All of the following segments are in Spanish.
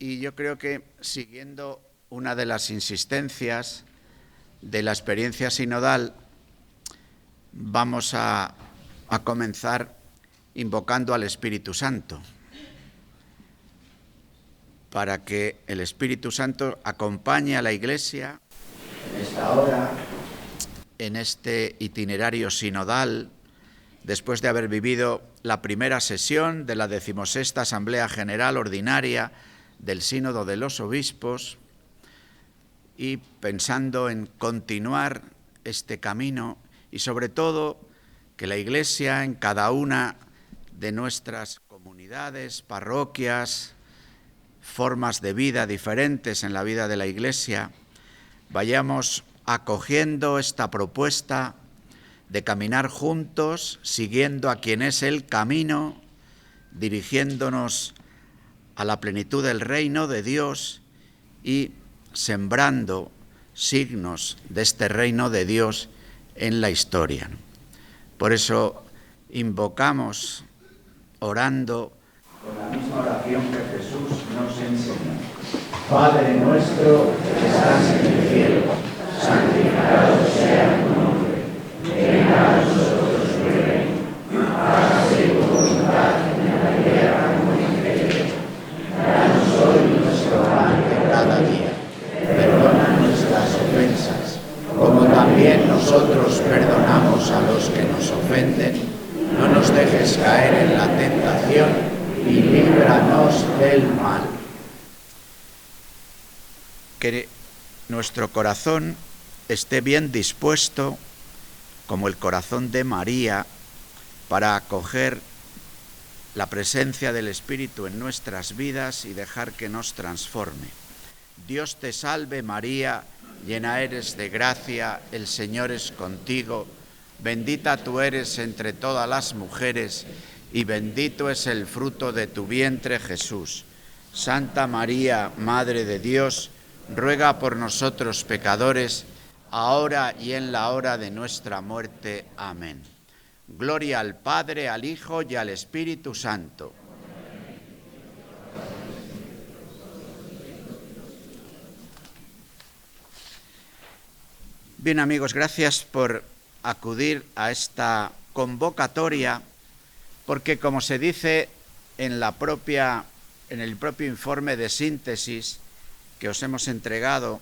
Y yo creo que siguiendo una de las insistencias de la experiencia sinodal, vamos a comenzar invocando al Espíritu Santo, para que el Espíritu Santo acompañe a la Iglesia en esta hora, en este itinerario sinodal, después de haber vivido la primera sesión de la 16ª Asamblea General Ordinaria del Sínodo de los Obispos, y pensando en continuar este camino y sobre todo que la Iglesia en cada una de nuestras comunidades, parroquias, formas de vida diferentes en la vida de la Iglesia, vayamos acogiendo esta propuesta de caminar juntos, siguiendo a quien es el camino, dirigiéndonos a la plenitud del reino de Dios y sembrando signos de este reino de Dios en la historia. Por eso invocamos, orando con la misma oración que Jesús nos enseñó. Padre nuestro que estás en el cielo, santificado sea tu nombre. Venga a nosotros tu reino. Hágase tu voluntad en la tierra como en el cielo. Danos hoy nuestro pan de cada día. Perdona nuestras ofensas, como también nosotros perdonamos a los que nos ofenden. No nos dejes caer en la tentación y líbranos del mal. Que nuestro corazón esté bien dispuesto, como el corazón de María, para acoger la presencia del Espíritu en nuestras vidas y dejar que nos transforme. Dios te salve María, llena eres de gracia, el Señor es contigo, bendita tú eres entre todas las mujeres y bendito es el fruto de tu vientre Jesús. Santa María, Madre de Dios, ruega por nosotros pecadores, ahora y en la hora de nuestra muerte. Amén. Gloria al Padre, al Hijo y al Espíritu Santo. Bien, amigos, gracias por acudir a esta convocatoria, porque como se dice en el propio informe de síntesis que os hemos entregado,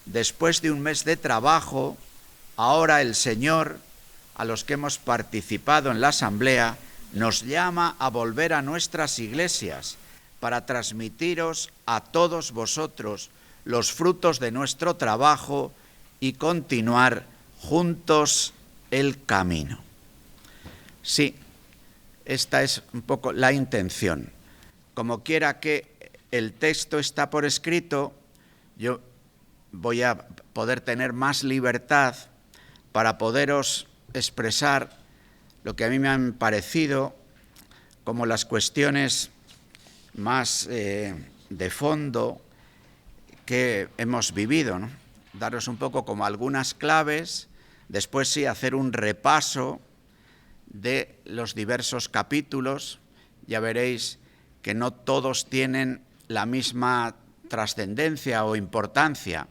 después de un mes de trabajo, ahora el Señor, a los que hemos participado en la asamblea, nos llama a volver a nuestras iglesias para transmitiros a todos vosotros los frutos de nuestro trabajo y continuar juntos el camino. Sí, esta es un poco la intención. Como quiera que el texto está por escrito, yo voy a poder tener más libertad para poderos expresar lo que a mí me han parecido como las cuestiones más de fondo que hemos vivido, ¿no? Daros un poco como algunas claves, después sí hacer un repaso de los diversos capítulos. Ya veréis que no todos tienen la misma trascendencia o importancia,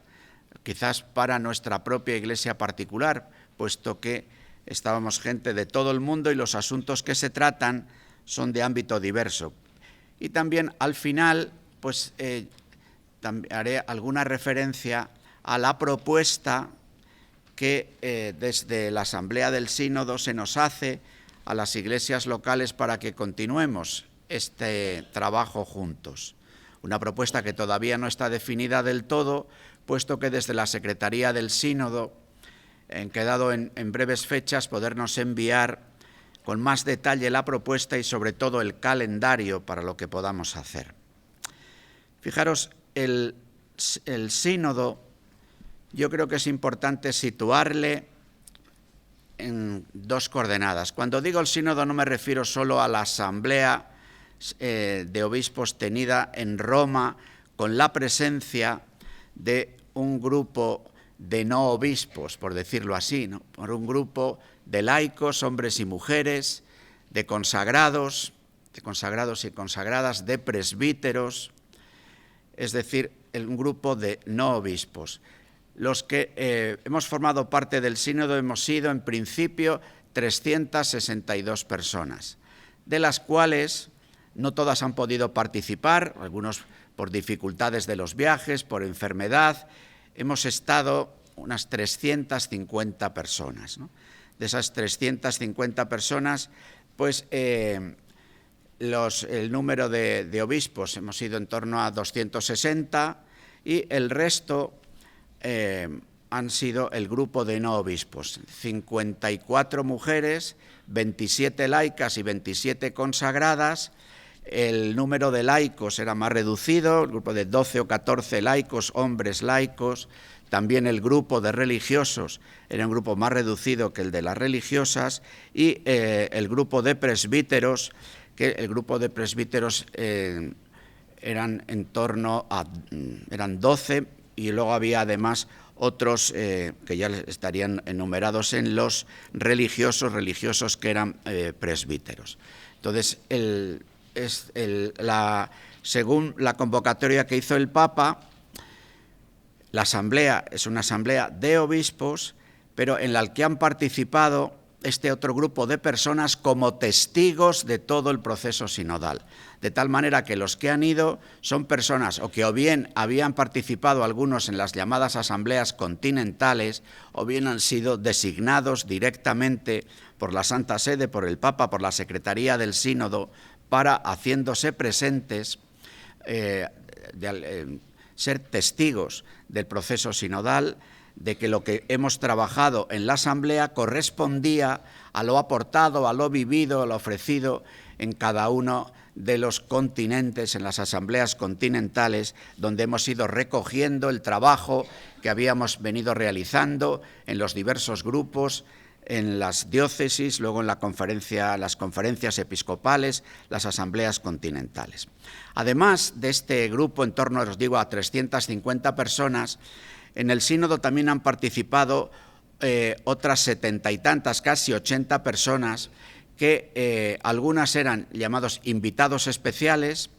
quizás para nuestra propia iglesia particular, puesto que estábamos gente de todo el mundo y los asuntos que se tratan son de ámbito diverso. Y también al final pues haré alguna referencia a la propuesta que desde la Asamblea del Sínodo se nos hace a las iglesias locales para que continuemos este trabajo juntos. Una propuesta que todavía no está definida del todo, puesto que desde la Secretaría del Sínodo han quedado en breves fechas podernos enviar con más detalle la propuesta y sobre todo el calendario para lo que podamos hacer. Fijaros, el Sínodo, yo creo que es importante situarle en dos coordenadas. Cuando digo el sínodo no me refiero solo a la asamblea de obispos tenida en Roma con la presencia de un grupo de no obispos, por decirlo así, ¿no? Por un grupo de laicos, hombres y mujeres, de consagrados y consagradas, de presbíteros, es decir, un grupo de no obispos. Los que hemos formado parte del sínodo hemos sido, en principio, 362 personas, de las cuales no todas han podido participar, algunos por dificultades de los viajes, por enfermedad. Hemos estado unas 350 personas, ¿no? De esas 350 personas, pues el número de obispos hemos sido en torno a 260 y el resto han sido el grupo de no obispos, 54 mujeres, 27 laicas y 27 consagradas. El número de laicos era más reducido, el grupo de 12 o 14 laicos, hombres laicos. También el grupo de religiosos era un grupo más reducido que el de las religiosas, y el grupo de presbíteros, que el grupo de presbíteros eran en torno a eran 12, y luego había además otros que ya estarían enumerados en los religiosos que eran presbíteros. Entonces, según la convocatoria que hizo el Papa, la asamblea es una asamblea de obispos, pero en la que han participado este otro grupo de personas como testigos de todo el proceso sinodal. De tal manera que los que han ido son personas o que o bien habían participado algunos en las llamadas asambleas continentales, o bien han sido designados directamente por la Santa Sede, por el Papa, por la Secretaría del Sínodo, para, haciéndose presentes, ser testigos del proceso sinodal, de que lo que hemos trabajado en la Asamblea correspondía a lo aportado, a lo vivido, a lo ofrecido en cada uno de los continentes, en las asambleas continentales, donde hemos ido recogiendo el trabajo que habíamos venido realizando en los diversos grupos, en las diócesis, luego en las conferencias episcopales, las asambleas continentales. Además de este grupo, en torno, os digo, a 350 personas, en el sínodo también han participado otras 70 y tantas, casi 80 personas, que algunas eran llamados invitados especiales,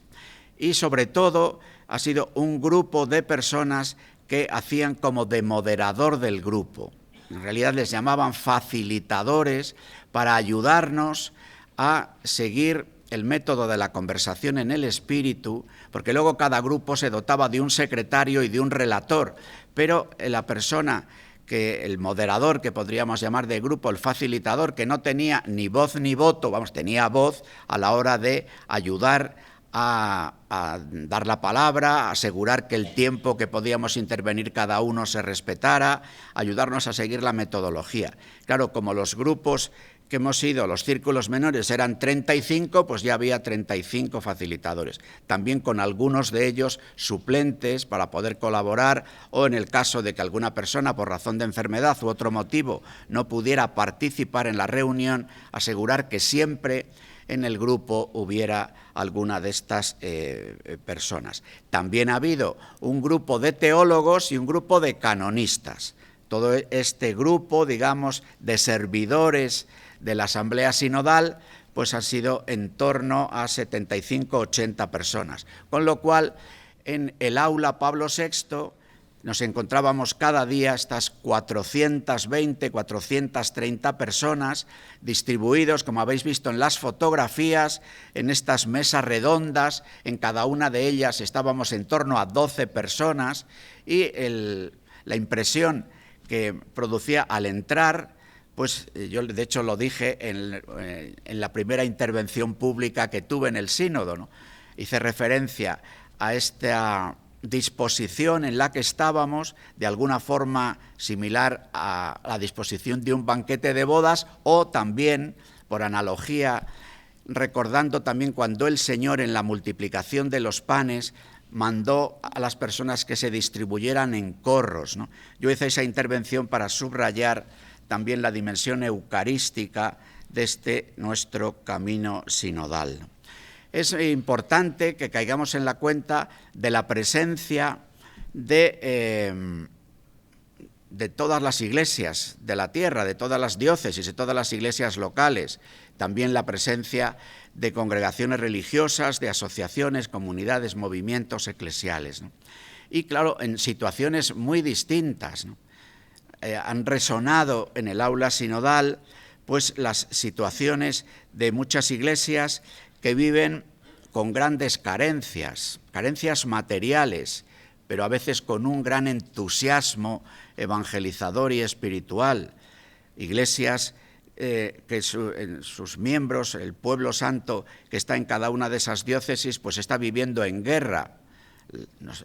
y sobre todo ha sido un grupo de personas que hacían como de moderador del grupo. En realidad les llamaban facilitadores, para ayudarnos a seguir el método de la conversación en el espíritu, porque luego cada grupo se dotaba de un secretario y de un relator, pero la persona, el moderador, que podríamos llamar de grupo, el facilitador, que no tenía ni voz ni voto, tenía voz a la hora de ayudar a dar la palabra, asegurar que el tiempo que podíamos intervenir cada uno se respetara, ayudarnos a seguir la metodología. Claro, como los grupos que hemos ido, los círculos menores, eran 35, pues ya había 35 facilitadores. También con algunos de ellos suplentes para poder colaborar, o en el caso de que alguna persona, por razón de enfermedad u otro motivo, no pudiera participar en la reunión, asegurar que siempre en el grupo hubiera alguna de estas personas. También ha habido un grupo de teólogos y un grupo de canonistas. Todo este grupo, digamos, de servidores de la Asamblea Sinodal, pues ha sido en torno a 75-80 personas. Con lo cual, en el aula Pablo VI nos encontrábamos cada día estas 420, 430 personas distribuidos, como habéis visto en las fotografías, en estas mesas redondas. En cada una de ellas estábamos en torno a 12 personas, y la impresión que producía al entrar, pues yo de hecho lo dije en la primera intervención pública que tuve en el sínodo, ¿no? Hice referencia a esta disposición en la que estábamos, de alguna forma similar a la disposición de un banquete de bodas, o también, por analogía, recordando también cuando el Señor, en la multiplicación de los panes, mandó a las personas que se distribuyeran en corros, ¿no? Yo hice esa intervención para subrayar también la dimensión eucarística de este nuestro camino sinodal. Es importante que caigamos en la cuenta de la presencia de de todas las iglesias de la tierra, de todas las diócesis, de todas las iglesias locales. También la presencia de congregaciones religiosas, de asociaciones, comunidades, movimientos eclesiales, ¿no? Y claro, en situaciones muy distintas, ¿no? Han resonado en el aula sinodal pues las situaciones de muchas iglesias que viven con grandes carencias materiales, pero a veces con un gran entusiasmo evangelizador y espiritual. Iglesias en sus miembros, el pueblo santo que está en cada una de esas diócesis, pues está viviendo en guerra.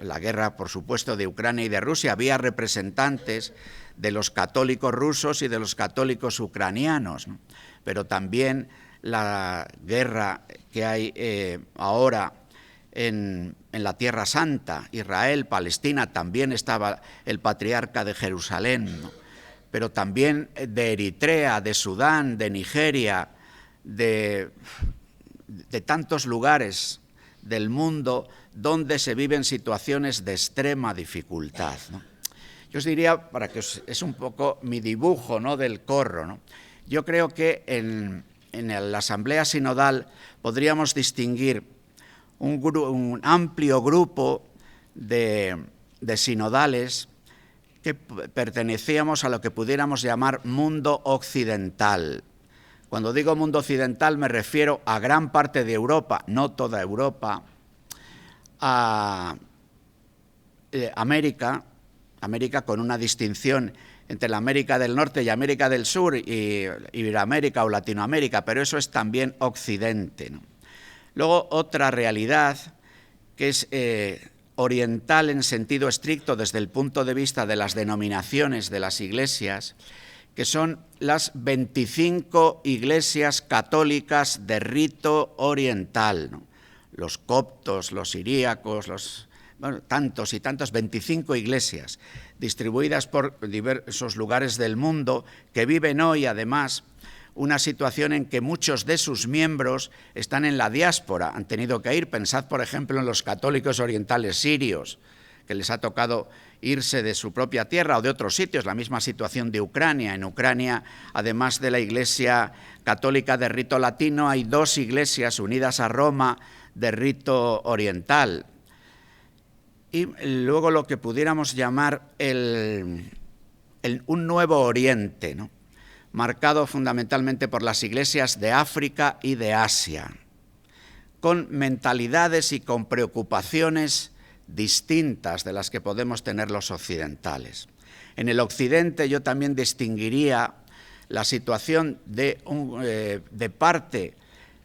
La guerra, por supuesto, de Ucrania y de Rusia. Había representantes de los católicos rusos y de los católicos ucranianos, ¿no? Pero también la guerra que hay ahora en la Tierra Santa, Israel, Palestina, también estaba el patriarca de Jerusalén, ¿no? Pero también de Eritrea, de Sudán, de Nigeria, de tantos lugares del mundo donde se viven situaciones de extrema dificultad, ¿no? Yo os diría, para que es un poco mi dibujo, ¿no?, del corro, ¿no? Yo creo que en la Asamblea Sinodal podríamos distinguir un amplio grupo de sinodales que pertenecíamos a lo que pudiéramos llamar mundo occidental. Cuando digo mundo occidental me refiero a gran parte de Europa, no toda Europa, a América con una distinción entre la América del Norte y América del Sur, y Iberoamérica o Latinoamérica, pero eso es también Occidente, ¿no? Luego otra realidad que es oriental en sentido estricto desde el punto de vista de las denominaciones de las iglesias, que son las 25 iglesias católicas de rito oriental, ¿no? Los coptos, los siríacos, tantos y tantos, 25 iglesias distribuidas por diversos lugares del mundo que viven hoy, además, una situación en que muchos de sus miembros están en la diáspora, han tenido que ir. Pensad, por ejemplo, en los católicos orientales sirios, que les ha tocado irse de su propia tierra o de otros sitios, la misma situación de Ucrania. En Ucrania, además de la Iglesia católica de rito latino, hay 2 iglesias unidas a Roma de rito oriental. Y luego lo que pudiéramos llamar un nuevo Oriente, ¿no?, marcado fundamentalmente por las iglesias de África y de Asia, con mentalidades y con preocupaciones distintas de las que podemos tener los occidentales. En el occidente yo también distinguiría la situación de parte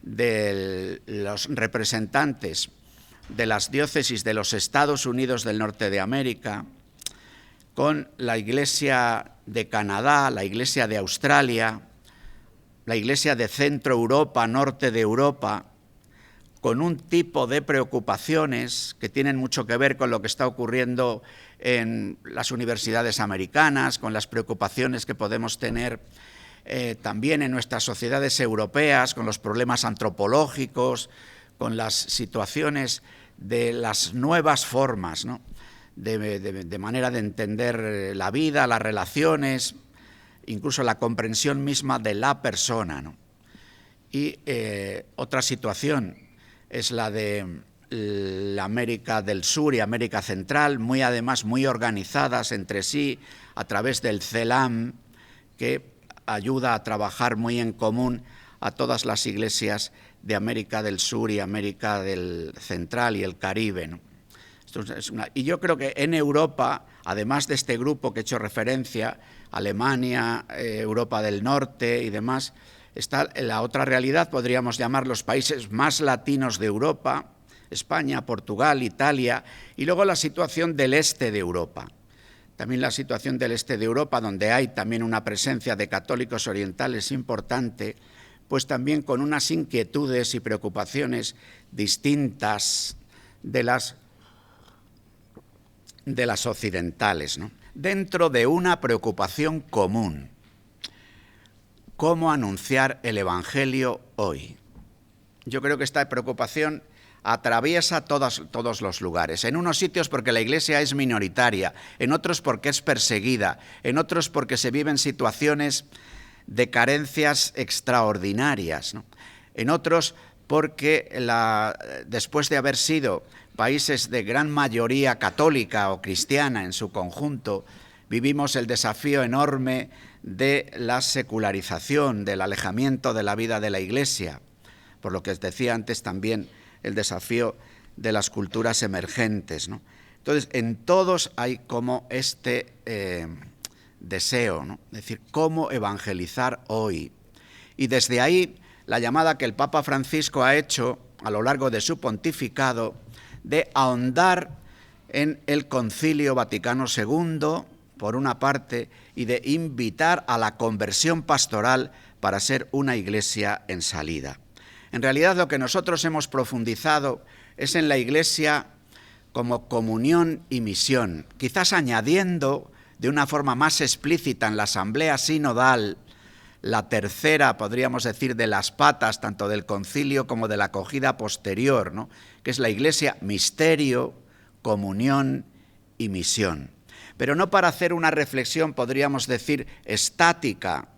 de los representantes de las diócesis de los Estados Unidos del norte de América, con la Iglesia de Canadá, la Iglesia de Australia, la Iglesia de Centro Europa, Norte de Europa, con un tipo de preocupaciones que tienen mucho que ver con lo que está ocurriendo en las universidades americanas, con las preocupaciones que podemos tener también en nuestras sociedades europeas, con los problemas antropológicos, con las situaciones de las nuevas formas, ¿no?, de manera de entender la vida, las relaciones, incluso la comprensión misma de la persona, ¿no? Y otra situación es la de la América del Sur y América Central, además muy organizadas entre sí a través del CELAM, que ayuda a trabajar muy en común a todas las iglesias de América del Sur y América del Central y el Caribe, ¿no? Y yo creo que en Europa, además de este grupo que he hecho referencia, Alemania, Europa del Norte y demás, está la otra realidad, podríamos llamar los países más latinos de Europa, España, Portugal, Italia, y luego la situación del este de Europa. También la situación del este de Europa, donde hay también una presencia de católicos orientales importante, pues también con unas inquietudes y preocupaciones distintas de las occidentales, ¿no?, dentro de una preocupación común: ¿cómo anunciar el Evangelio hoy? Yo creo que esta preocupación atraviesa todos los lugares. En unos sitios porque la Iglesia es minoritaria, en otros porque es perseguida, en otros porque se viven situaciones de carencias extraordinarias, ¿no? En otros porque después de haber sido países de gran mayoría católica o cristiana en su conjunto, vivimos el desafío enorme de la secularización, del alejamiento de la vida de la Iglesia, por lo que os decía antes también el desafío de las culturas emergentes, ¿no? Entonces, en todos hay como este deseo, ¿no? Es decir, cómo evangelizar hoy. Y desde ahí, la llamada que el Papa Francisco ha hecho a lo largo de su pontificado de ahondar en el Concilio Vaticano II, por una parte, y de invitar a la conversión pastoral para ser una Iglesia en salida. En realidad, lo que nosotros hemos profundizado es en la Iglesia como comunión y misión, quizás añadiendo de una forma más explícita en la Asamblea Sinodal la tercera, podríamos decir, de las patas, tanto del concilio como de la acogida posterior, ¿no? Que es la Iglesia misterio, comunión y misión. Pero no para hacer una reflexión, podríamos decir, estática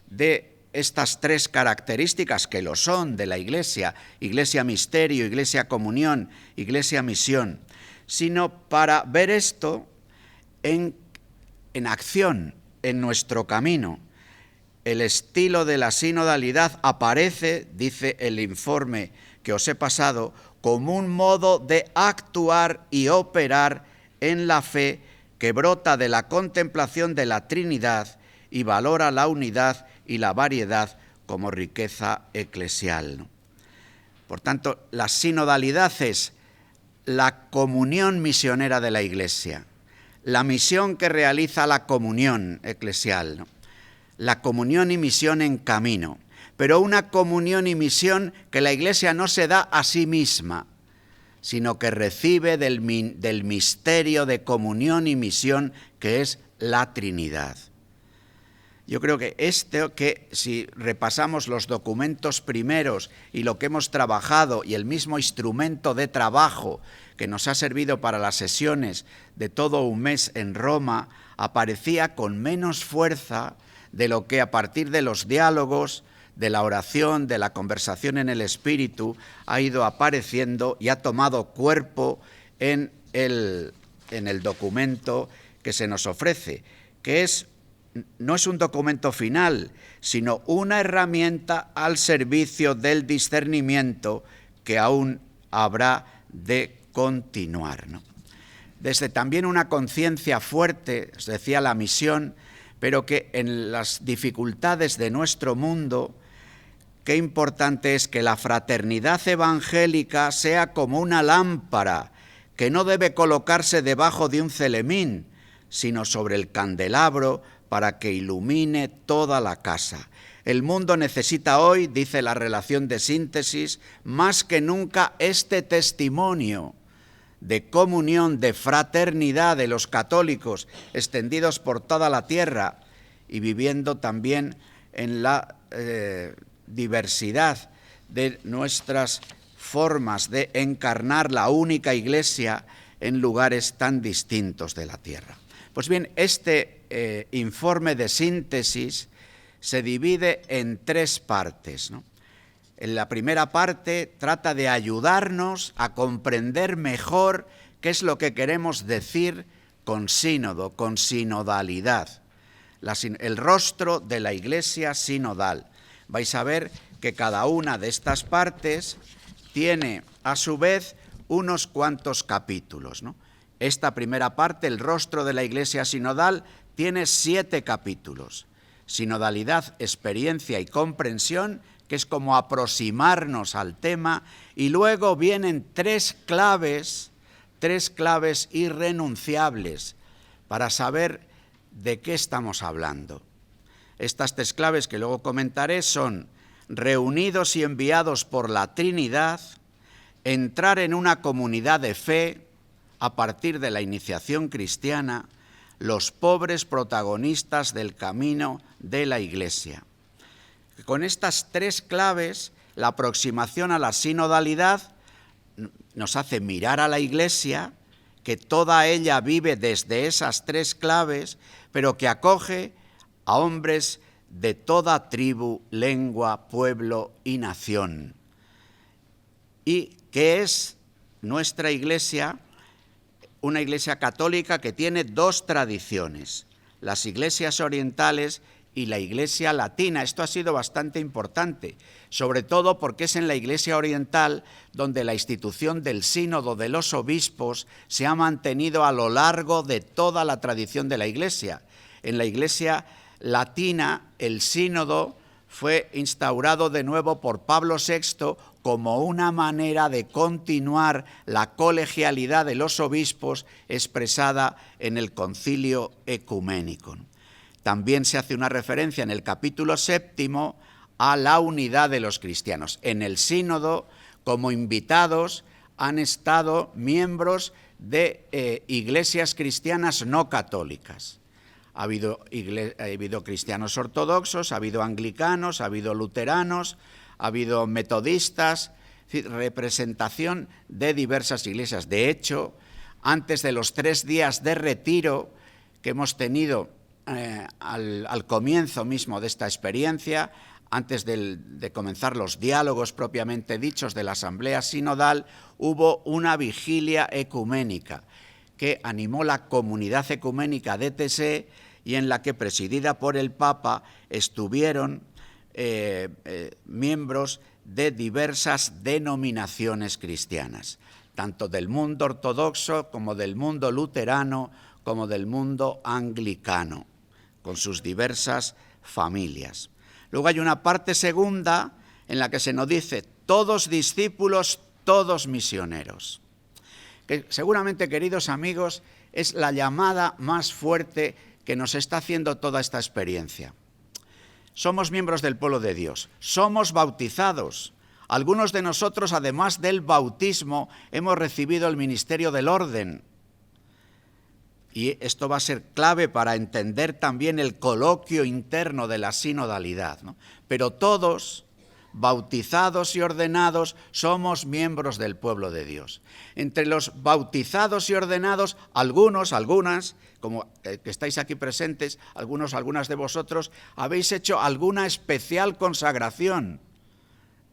de estas tres características que lo son de la Iglesia, Iglesia misterio, Iglesia comunión, Iglesia misión, sino para ver esto en acción, en nuestro camino. El estilo de la sinodalidad aparece, dice el informe que os he pasado, como un modo de actuar y operar en la fe que brota de la contemplación de la Trinidad y valora la unidad y la variedad como riqueza eclesial, ¿no? Por tanto, la sinodalidad es la comunión misionera de la Iglesia, la misión que realiza la comunión eclesial, ¿no? La comunión y misión en camino, pero una comunión y misión que la Iglesia no se da a sí misma, sino que recibe del misterio de comunión y misión que es la Trinidad. Yo creo que si repasamos los documentos primeros y lo que hemos trabajado y el mismo instrumento de trabajo que nos ha servido para las sesiones de todo un mes en Roma, aparecía con menos fuerza de lo que a partir de los diálogos, de la oración, de la conversación en el Espíritu, ha ido apareciendo y ha tomado cuerpo en el documento que se nos ofrece, que no es un documento final, sino una herramienta al servicio del discernimiento que aún habrá de continuar, ¿no? Desde también una conciencia fuerte, os decía la misión, pero que en las dificultades de nuestro mundo, qué importante es que la fraternidad evangélica sea como una lámpara, que no debe colocarse debajo de un celemín, sino sobre el candelabro para que ilumine toda la casa. El mundo necesita hoy, dice la relación de síntesis, más que nunca este testimonio de comunión, de fraternidad de los católicos extendidos por toda la tierra y viviendo también en la diversidad de nuestras formas de encarnar la única Iglesia en lugares tan distintos de la tierra. Pues bien, este informe de síntesis se divide en tres partes, ¿no? En la primera parte trata de ayudarnos a comprender mejor qué es lo que queremos decir con sínodo, con sinodalidad, el rostro de la Iglesia sinodal. Vais a ver que cada una de estas partes tiene a su vez unos cuantos capítulos, ¿no? Esta primera parte, el rostro de la Iglesia sinodal, tiene 7 capítulos. Sinodalidad, experiencia y comprensión, que es como aproximarnos al tema, y luego vienen tres claves irrenunciables para saber de qué estamos hablando. Estas tres claves que luego comentaré son reunidos y enviados por la Trinidad, entrar en una comunidad de fe a partir de la iniciación cristiana, los pobres protagonistas del camino de la Iglesia. Con estas tres claves, la aproximación a la sinodalidad nos hace mirar a la Iglesia, que toda ella vive desde esas tres claves, pero que acoge a hombres de toda tribu, lengua, pueblo y nación. Y que es nuestra Iglesia, una Iglesia católica que tiene dos tradiciones, las iglesias orientales y la Iglesia latina. Esto ha sido bastante importante, sobre todo porque es en la Iglesia oriental donde la institución del sínodo de los obispos se ha mantenido a lo largo de toda la tradición de la Iglesia. En la Iglesia latina, el sínodo fue instaurado de nuevo por Pablo VI como una manera de continuar la colegialidad de los obispos expresada en el Concilio Ecuménico. También se hace una referencia en el capítulo 7 a la unidad de los cristianos. En el sínodo, como invitados, han estado miembros de iglesias cristianas no católicas. Ha habido cristianos ortodoxos, ha habido anglicanos, ha habido luteranos, ha habido metodistas, es decir, representación de diversas iglesias. De hecho, antes de los 3 días de retiro que hemos tenido al comienzo mismo de esta experiencia, antes de comenzar los diálogos propiamente dichos de la Asamblea Sinodal, hubo una vigilia ecuménica que animó la comunidad ecuménica de TSE y en la que, presidida por el Papa, estuvieron miembros de diversas denominaciones cristianas, tanto del mundo ortodoxo como del mundo luterano, como del mundo anglicano, con sus diversas familias. Luego hay una parte segunda en la que se nos dice todos discípulos, todos misioneros, que seguramente, queridos amigos, es la llamada más fuerte que nos está haciendo toda esta experiencia. Somos miembros del pueblo de Dios, somos bautizados. Algunos de nosotros, además del bautismo, hemos recibido el ministerio del orden. Y esto va a ser clave para entender también el coloquio interno de la sinodalidad, ¿no? Pero todos, bautizados y ordenados, somos miembros del pueblo de Dios. Entre los bautizados y ordenados, algunas, como que estáis aquí presentes, algunas de vosotros, habéis hecho alguna especial consagración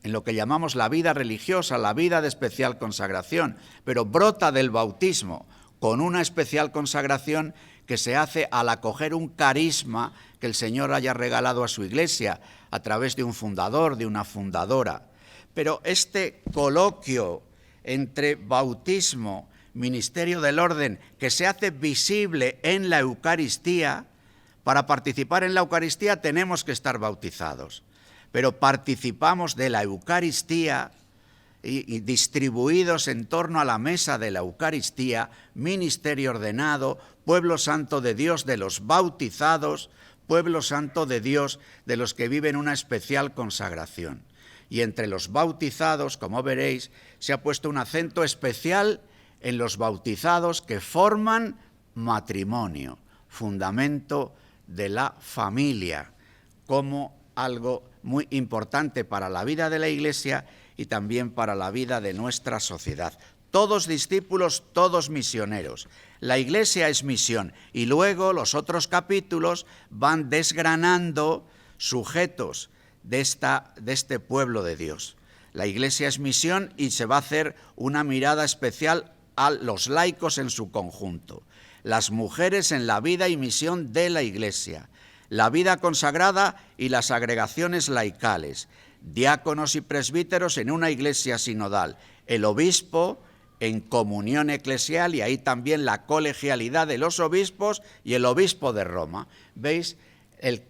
en lo que llamamos la vida religiosa, la vida de especial consagración, pero brota del bautismo, con una especial consagración que se hace al acoger un carisma que el Señor haya regalado a su Iglesia a través de un fundador, de una fundadora. Pero este coloquio entre bautismo, ministerio del orden, que se hace visible en la Eucaristía, para participar en la Eucaristía tenemos que estar bautizados, pero participamos de la Eucaristía y distribuidos en torno a la mesa de la Eucaristía, ministerio ordenado, pueblo santo de Dios de los bautizados, pueblo santo de Dios de los que viven una especial consagración. Y entre los bautizados, como veréis, se ha puesto un acento especial en los bautizados que forman matrimonio, fundamento de la familia, como algo muy importante para la vida de la Iglesia y también para la vida de nuestra sociedad. Todos discípulos, todos misioneros. La Iglesia es misión y luego los otros capítulos van desgranando sujetos de este pueblo de Dios. La Iglesia es misión y se va a hacer una mirada especial a los laicos en su conjunto. Las mujeres en la vida y misión de la Iglesia. La vida consagrada y las agregaciones laicales. Diáconos y presbíteros en una iglesia sinodal, el obispo en comunión eclesial y ahí también la colegialidad de los obispos y el obispo de Roma. ¿Veis?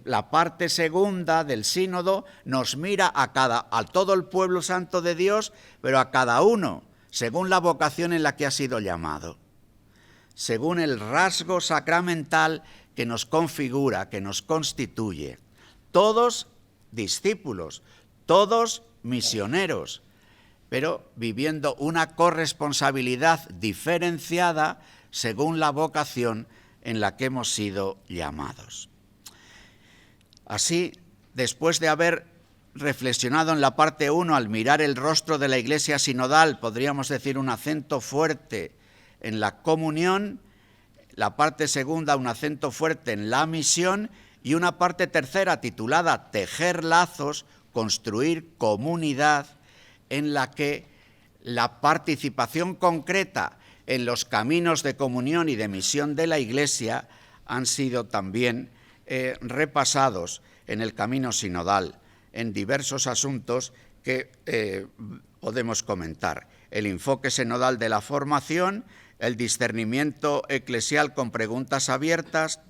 La parte segunda del sínodo nos mira a todo el pueblo santo de Dios, pero a cada uno, según la vocación en la que ha sido llamado, según el rasgo sacramental que nos configura, que nos constituye. Todos discípulos, todos misioneros, pero viviendo una corresponsabilidad diferenciada según la vocación en la que hemos sido llamados. Así, después de haber reflexionado en la parte 1, al mirar el rostro de la Iglesia sinodal, podríamos decir un acento fuerte en la comunión, la parte segunda un acento fuerte en la misión y una parte tercera titulada Tejer lazos, construir comunidad, en la que la participación concreta en los caminos de comunión y de misión de la Iglesia han sido también repasados en el camino sinodal, en diversos asuntos que podemos comentar. El enfoque sinodal de la formación, el discernimiento eclesial con preguntas abiertas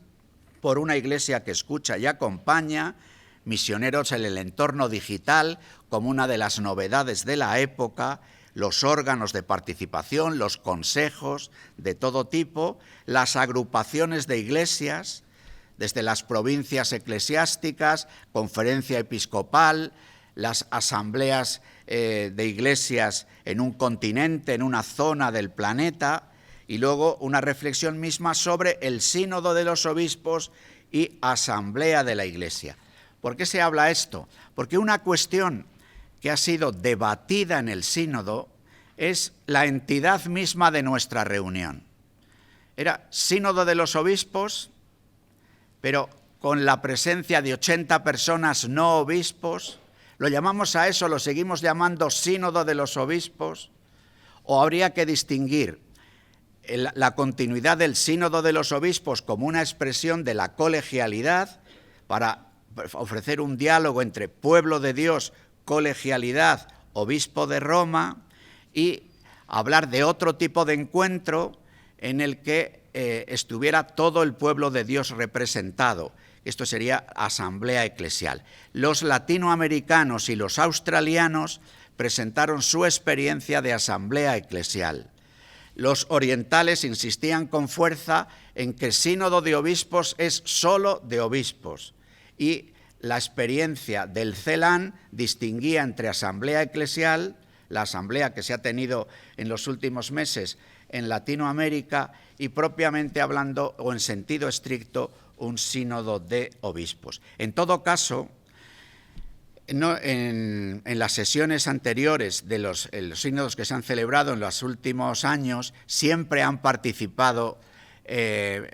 por una Iglesia que escucha y acompaña, misioneros en el entorno digital como una de las novedades de la época, los órganos de participación, los consejos de todo tipo, las agrupaciones de iglesias, desde las provincias eclesiásticas, conferencia episcopal, las asambleas de iglesias en un continente, en una zona del planeta, y luego una reflexión misma sobre el sínodo de los obispos y asamblea de la Iglesia. ¿Por qué se habla esto? Porque una cuestión que ha sido debatida en el sínodo es la entidad misma de nuestra reunión. Era sínodo de los obispos, pero con la presencia de 80 personas no obispos. ¿Lo llamamos a eso, lo seguimos llamando sínodo de los obispos? ¿O habría que distinguir la continuidad del sínodo de los obispos como una expresión de la colegialidad para ofrecer un diálogo entre pueblo de Dios, colegialidad, obispo de Roma, y hablar de otro tipo de encuentro en el que estuviera todo el pueblo de Dios representado? Esto sería asamblea eclesial. Los latinoamericanos y los australianos presentaron su experiencia de asamblea eclesial. Los orientales insistían con fuerza en que el sínodo de obispos es solo de obispos, y la experiencia del CELAN distinguía entre asamblea eclesial, la asamblea que se ha tenido en los últimos meses en Latinoamérica, y propiamente hablando, o en sentido estricto, un sínodo de obispos. En todo caso, en las sesiones anteriores de los sínodos que se han celebrado en los últimos años, siempre han participado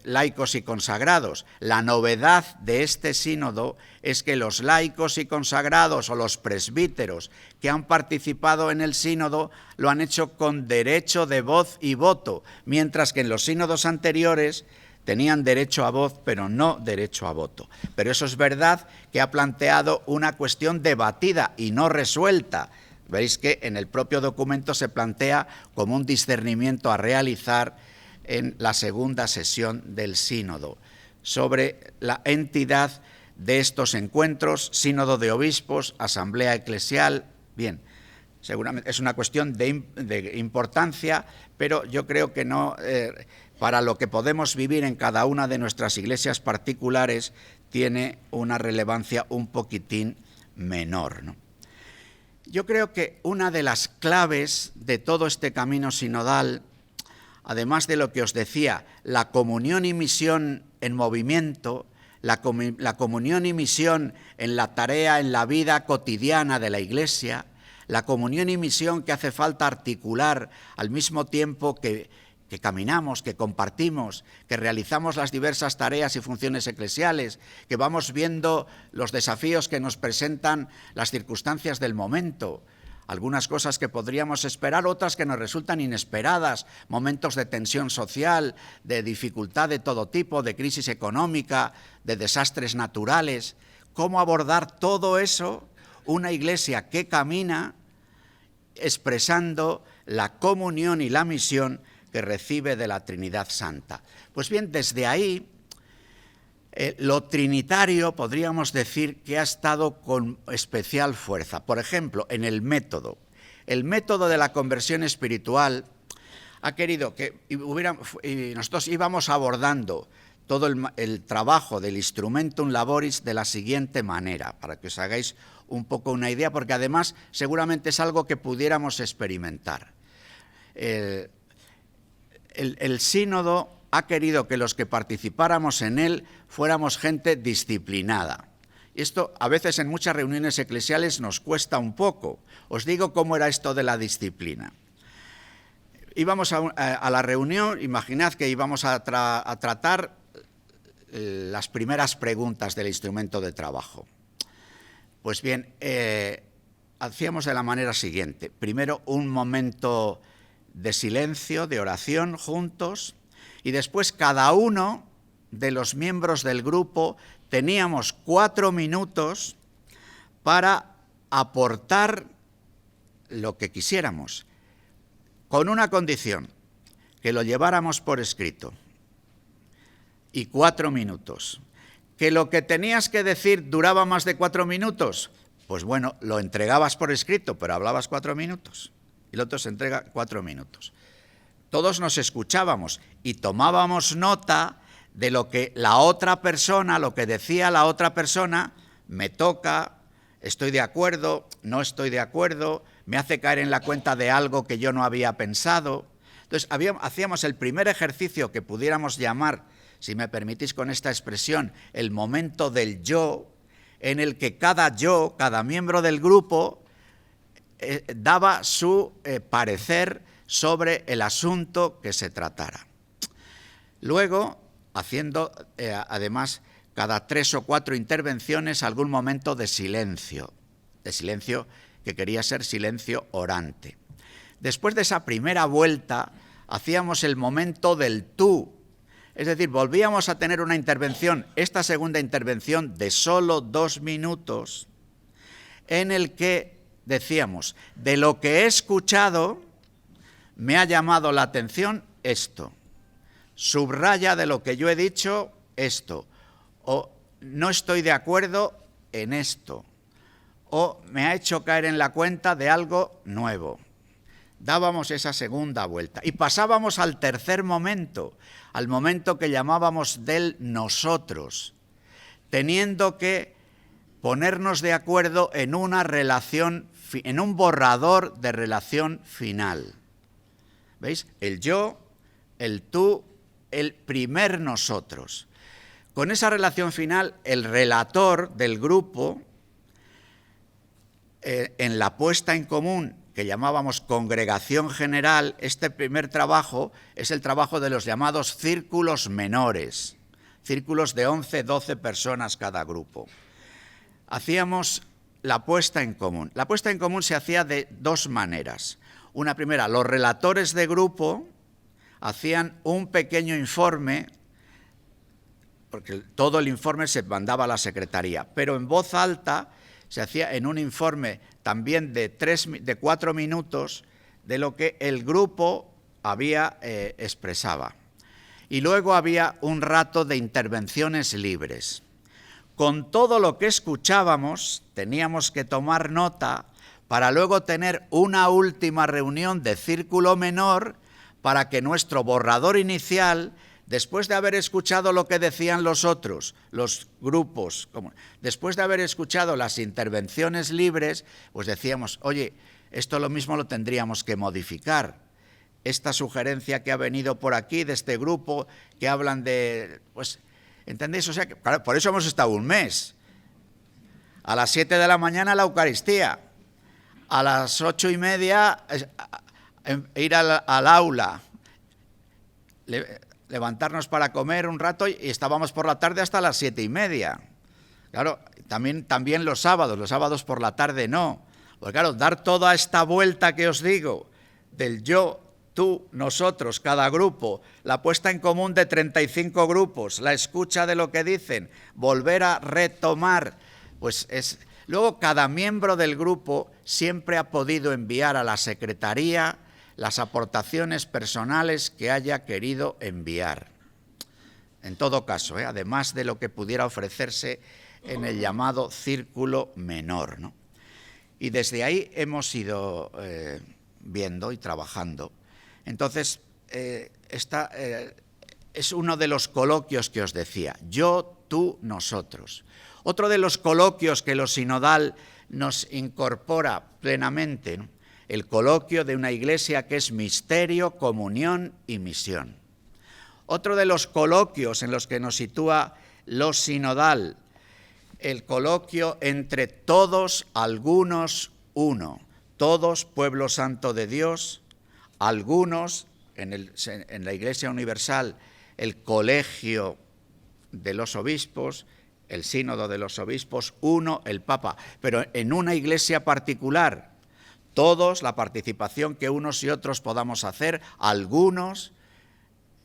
laicos y consagrados. La novedad de este sínodo es que los laicos y consagrados o los presbíteros que han participado en el sínodo lo han hecho con derecho de voz y voto, mientras que en los sínodos anteriores tenían derecho a voz, pero no derecho a voto. Pero eso es verdad que ha planteado una cuestión debatida y no resuelta. Veis que en el propio documento se plantea como un discernimiento a realizar en la segunda sesión del sínodo sobre la entidad de estos encuentros, sínodo de obispos, asamblea eclesial. Bien, seguramente es una cuestión de importancia, pero yo creo que no, para lo que podemos vivir en cada una de nuestras iglesias particulares, tiene una relevancia un poquitín menor, ¿no? Yo creo que una de las claves de todo este camino sinodal, además de lo que os decía, la comunión y misión en movimiento, la comunión y misión en la tarea, en la vida cotidiana de la Iglesia, la comunión y misión que hace falta articular al mismo tiempo que caminamos, que compartimos, que realizamos las diversas tareas y funciones eclesiales, que vamos viendo los desafíos que nos presentan las circunstancias del momento, algunas cosas que podríamos esperar, otras que nos resultan inesperadas, momentos de tensión social, de dificultad de todo tipo, de crisis económica, de desastres naturales. ¿Cómo abordar todo eso? Una iglesia que camina expresando la comunión y la misión que recibe de la Trinidad Santa. Pues bien, desde ahí, lo trinitario podríamos decir que ha estado con especial fuerza. Por ejemplo, en el método de la conversión espiritual ha querido que nosotros íbamos abordando todo el trabajo del instrumentum laboris de la siguiente manera, para que os hagáis un poco una idea, porque además seguramente es algo que pudiéramos experimentar. El sínodo ha querido que los que participáramos en él fuéramos gente disciplinada. Esto a veces en muchas reuniones eclesiales nos cuesta un poco. Os digo cómo era esto de la disciplina. Íbamos a la reunión, imaginad que íbamos a tratar las primeras preguntas del instrumento de trabajo. Pues bien, hacíamos de la manera siguiente. Primero un momento de silencio, de oración juntos, y después cada uno de los miembros del grupo teníamos 4 minutos para aportar lo que quisiéramos, con una condición, que lo lleváramos por escrito, y 4 minutos. ¿Que lo que tenías que decir duraba más de 4 minutos? Pues bueno, lo entregabas por escrito, pero hablabas 4 minutos, y el otro se entrega 4 minutos. Todos nos escuchábamos y tomábamos nota de lo que la otra persona, lo que decía la otra persona, me toca, estoy de acuerdo, no estoy de acuerdo, me hace caer en la cuenta de algo que yo no había pensado. Entonces, hacíamos el primer ejercicio que pudiéramos llamar, si me permitís con esta expresión, el momento del yo, en el que cada miembro del grupo, daba su parecer sobre el asunto que se tratara. Luego, haciendo además cada 3 o 4 intervenciones algún momento de silencio que quería ser silencio orante. Después de esa primera vuelta hacíamos el momento del tú, es decir, volvíamos a tener una intervención, esta segunda intervención de solo 2 minutos, en el que decíamos, de lo que he escuchado me ha llamado la atención esto. Subraya de lo que yo he dicho esto, o no estoy de acuerdo en esto, o me ha hecho caer en la cuenta de algo nuevo. Dábamos esa segunda vuelta y pasábamos al tercer momento, al momento que llamábamos del nosotros, teniendo que ponernos de acuerdo en una relación, en un borrador de relación final. ¿Veis? El yo, el tú, el primer nosotros. Con esa relación final, el relator del grupo, en la puesta en común que llamábamos congregación general, este primer trabajo es el trabajo de los llamados círculos menores, círculos de 11, 12 personas cada grupo. Hacíamos la puesta en común. La puesta en común se hacía de 2 maneras. Una primera, los relatores de grupo hacían un pequeño informe, porque todo el informe se mandaba a la secretaría, pero en voz alta se hacía en un informe también de 4 minutos de lo que el grupo expresaba. Y luego había un rato de intervenciones libres. Con todo lo que escuchábamos teníamos que tomar nota para luego tener una última reunión de círculo menor para que nuestro borrador inicial, después de haber escuchado lo que decían los otros, los grupos, después de haber escuchado las intervenciones libres, pues decíamos, oye, esto lo mismo lo tendríamos que modificar. Esta sugerencia que ha venido por aquí de este grupo, que hablan de... pues, ¿entendéis? O sea, que, claro, por eso hemos estado un mes. A las 7 de la mañana la Eucaristía, a las 8:30 ir al aula, levantarnos para comer un rato y estábamos por la tarde hasta las 7:30. Claro, también los sábados por la tarde no. Porque claro, dar toda esta vuelta que os digo, del yo, tú, nosotros, cada grupo, la puesta en común de 35 grupos, la escucha de lo que dicen, volver a retomar, pues es... Luego, cada miembro del grupo siempre ha podido enviar a la secretaría las aportaciones personales que haya querido enviar. En todo caso, además de lo que pudiera ofrecerse en el llamado círculo menor, ¿no? Y desde ahí hemos ido viendo y trabajando. Entonces, esta es uno de los coloquios que os decía, yo, tú, nosotros. Otro de los coloquios que lo sinodal nos incorpora plenamente, ¿no? El coloquio de una iglesia que es misterio, comunión y misión. Otro de los coloquios en los que nos sitúa lo sinodal, el coloquio entre todos, algunos, uno. Todos, pueblo santo de Dios, algunos, en la Iglesia Universal, el colegio de los obispos, el sínodo de los obispos, uno, el Papa. Pero en una iglesia particular, todos, la participación que unos y otros podamos hacer, algunos,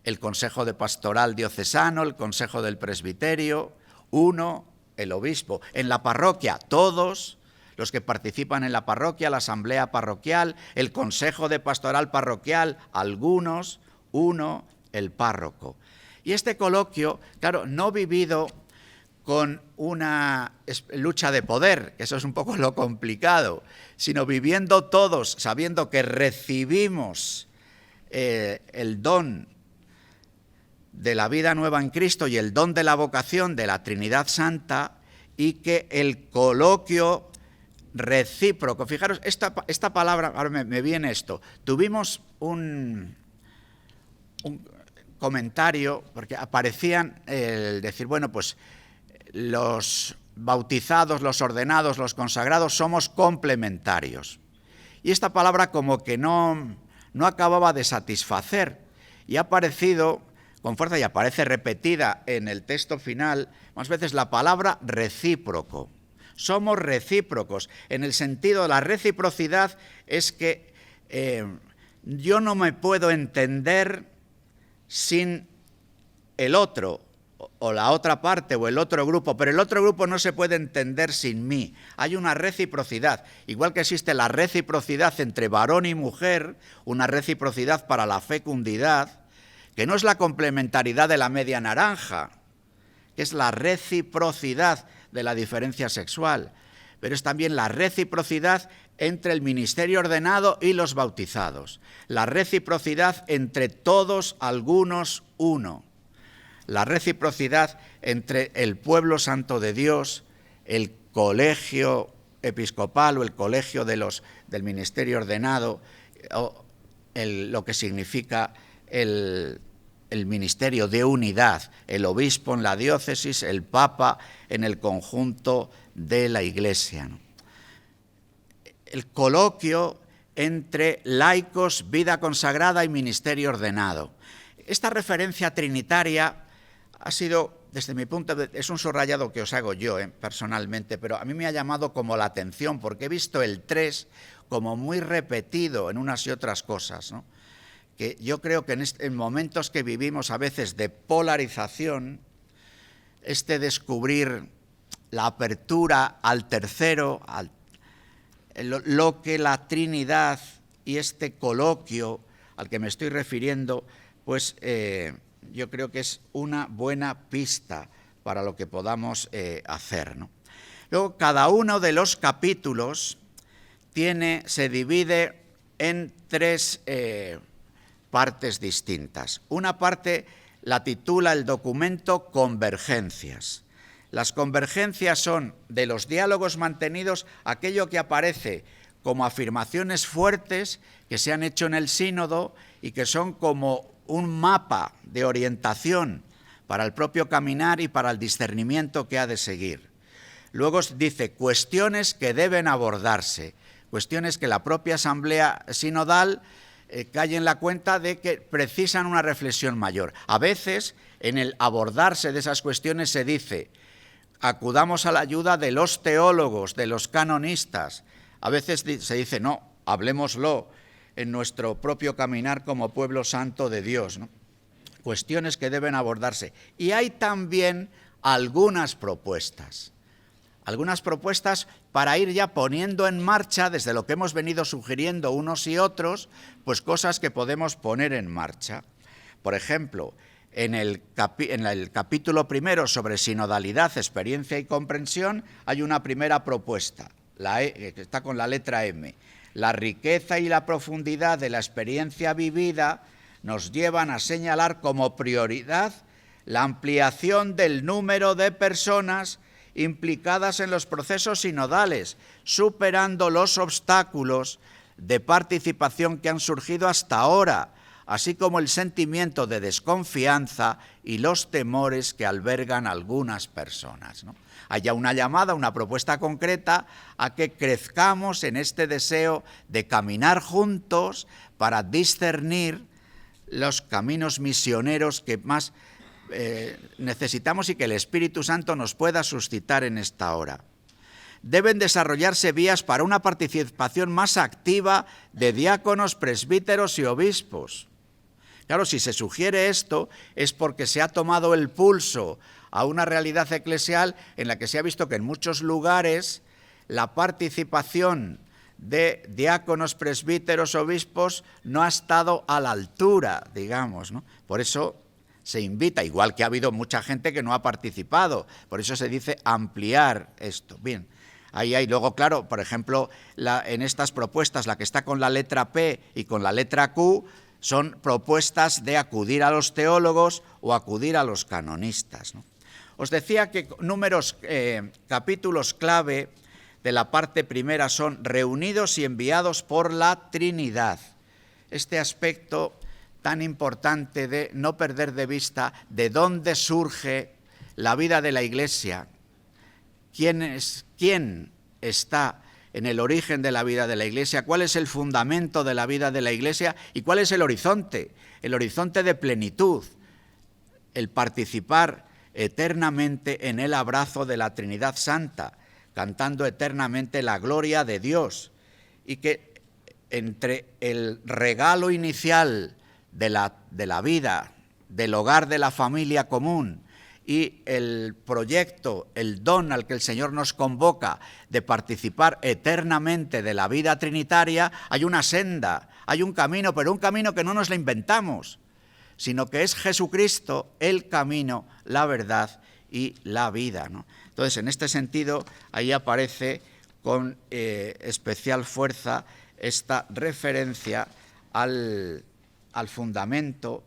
el Consejo de Pastoral Diocesano, el Consejo del Presbiterio, uno, el obispo. En la parroquia, todos los que participan en la parroquia, la asamblea parroquial, el Consejo de Pastoral Parroquial, algunos, uno, el párroco. Y este coloquio, claro, no vivido con una lucha de poder, que eso es un poco lo complicado, sino viviendo todos, sabiendo que recibimos el don de la vida nueva en Cristo y el don de la vocación de la Trinidad Santa, y que el coloquio recíproco, fijaros, esta palabra, ahora me viene esto, tuvimos un comentario, porque aparecían el decir, bueno, pues los bautizados, los ordenados, los consagrados somos complementarios. Y esta palabra como que no acababa de satisfacer, y ha aparecido con fuerza, y aparece repetida en el texto final, más veces la palabra recíproco. Somos recíprocos, en el sentido de la reciprocidad es que yo no me puedo entender sin el otro, o la otra parte, o el otro grupo, pero el otro grupo no se puede entender sin mí. Hay una reciprocidad, igual que existe la reciprocidad entre varón y mujer, una reciprocidad para la fecundidad, que no es la complementariedad de la media naranja, que es la reciprocidad de la diferencia sexual, pero es también la reciprocidad entre el ministerio ordenado y los bautizados, la reciprocidad entre todos, algunos, uno, la reciprocidad entre el pueblo santo de Dios, el colegio episcopal o el colegio del ministerio ordenado, lo que significa el ministerio de unidad, el obispo en la diócesis, el Papa en el conjunto de la Iglesia. El coloquio entre laicos, vida consagrada y ministerio ordenado. Esta referencia trinitaria ha sido, desde mi punto de vista, es un subrayado que os hago yo personalmente, pero a mí me ha llamado como la atención porque he visto el 3 como muy repetido en unas y otras cosas, ¿no? Que yo creo que en momentos que vivimos a veces de polarización, descubrir la apertura al tercero, lo que la Trinidad y este coloquio al que me estoy refiriendo, pues yo creo que es una buena pista para lo que podamos hacer, ¿no? Luego, cada uno de los capítulos se divide en 3 partes distintas. Una parte la titula el documento Convergencias. Las convergencias son de los diálogos mantenidos aquello que aparece como afirmaciones fuertes que se han hecho en el sínodo y que son como un mapa de orientación para el propio caminar y para el discernimiento que ha de seguir. Luego dice cuestiones que deben abordarse, cuestiones que la propia asamblea sinodal cae en la cuenta de que precisan una reflexión mayor. A veces, en el abordarse de esas cuestiones se dice, acudamos a la ayuda de los teólogos, de los canonistas. A veces se dice, no, hablémoslo en nuestro propio caminar como pueblo santo de Dios, ¿no? Cuestiones que deben abordarse. Y hay también algunas propuestas para ir ya poniendo en marcha, desde lo que hemos venido sugiriendo unos y otros, pues cosas que podemos poner en marcha. Por ejemplo, en el capítulo 1 sobre sinodalidad, experiencia y comprensión, hay una primera propuesta, que está con la letra M. La riqueza y la profundidad de la experiencia vivida nos llevan a señalar como prioridad la ampliación del número de personas implicadas en los procesos sinodales, superando los obstáculos de participación que han surgido hasta ahora, así como el sentimiento de desconfianza y los temores que albergan algunas personas, ¿no? Haya una llamada, una propuesta concreta a que crezcamos en este deseo de caminar juntos para discernir los caminos misioneros que más necesitamos y que el Espíritu Santo nos pueda suscitar en esta hora. Deben desarrollarse vías para una participación más activa de diáconos, presbíteros y obispos. Claro, si se sugiere esto es porque se ha tomado el pulso a una realidad eclesial en la que se ha visto que en muchos lugares la participación de diáconos, presbíteros, obispos no ha estado a la altura, digamos, ¿no? Por eso se invita, igual que ha habido mucha gente que no ha participado, por eso se dice ampliar esto. Bien, ahí hay, luego claro, por ejemplo, en estas propuestas, la que está con la letra P y con la letra Q, son propuestas de acudir a los teólogos o acudir a los canonistas, ¿no? Os decía que capítulos clave de la parte primera son reunidos y enviados por la Trinidad. Este aspecto tan importante de no perder de vista de dónde surge la vida de la Iglesia, quién está en el origen de la vida de la Iglesia, cuál es el fundamento de la vida de la Iglesia y cuál es el horizonte de plenitud, el participar eternamente en el abrazo de la Trinidad Santa, cantando eternamente la gloria de Dios, y que entre el regalo inicial de la vida, del hogar de la familia común, y el proyecto, el don al que el Señor nos convoca de participar eternamente de la vida trinitaria, hay una senda, hay un camino, pero un camino que no nos lo inventamos, sino que es Jesucristo el camino, la verdad y la vida, ¿no? Entonces, en este sentido, ahí aparece con especial fuerza esta referencia al fundamento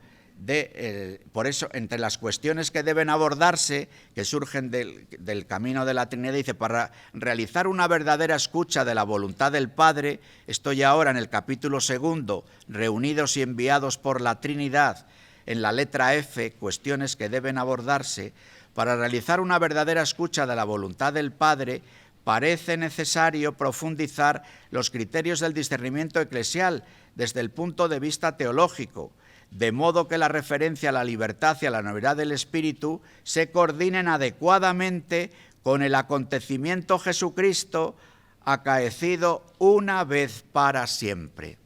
por eso, entre las cuestiones que deben abordarse, que surgen del camino de la Trinidad, dice, para realizar una verdadera escucha de la voluntad del Padre, estoy ahora en el capítulo 2, reunidos y enviados por la Trinidad, en la letra F, cuestiones que deben abordarse, para realizar una verdadera escucha de la voluntad del Padre, parece necesario profundizar los criterios del discernimiento eclesial desde el punto de vista teológico, de modo que la referencia a la libertad y a la novedad del espíritu se coordinen adecuadamente con el acontecimiento Jesucristo acaecido una vez para siempre.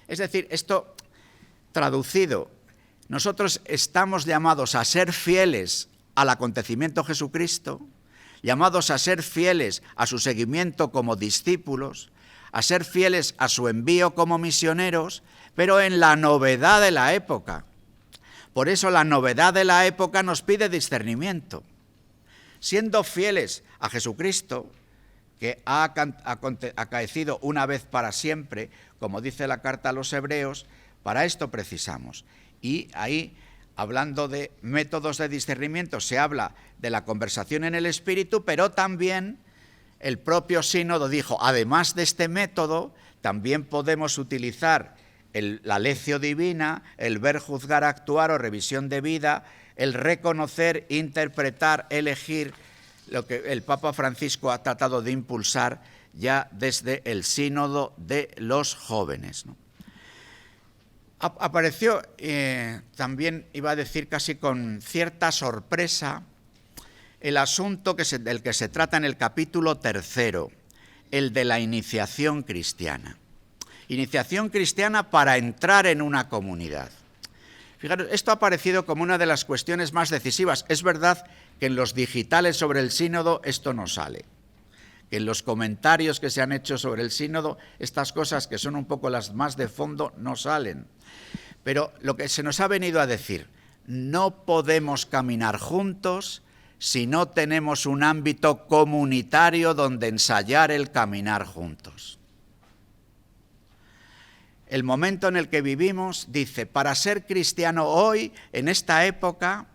Es decir, esto traducido, nosotros estamos llamados a ser fieles al acontecimiento Jesucristo, llamados a ser fieles a su seguimiento como discípulos, a ser fieles a su envío como misioneros, pero en la novedad de la época. Por eso la novedad de la época nos pide discernimiento. Siendo fieles a Jesucristo, que ha acaecido una vez para siempre, como dice la carta a los Hebreos, para esto precisamos. Y ahí, hablando de métodos de discernimiento, se habla de la conversación en el Espíritu, pero también el propio sínodo dijo, además de este método, también podemos utilizar la lección divina, el ver, juzgar, actuar o revisión de vida, el reconocer, interpretar, elegir, lo que el Papa Francisco ha tratado de impulsar ya desde el sínodo de los jóvenes, ¿no? Apareció también, iba a decir casi con cierta sorpresa, el asunto del que se trata en el capítulo 3, el de la iniciación cristiana. Iniciación cristiana para entrar en una comunidad. Fijaros, esto ha aparecido como una de las cuestiones más decisivas. Es verdad que en los digitales sobre el sínodo esto no sale. Que en los comentarios que se han hecho sobre el sínodo, estas cosas que son un poco las más de fondo no salen. Pero lo que se nos ha venido a decir, no podemos caminar juntos si no tenemos un ámbito comunitario donde ensayar el caminar juntos. El momento en el que vivimos, dice, para ser cristiano hoy, en esta época,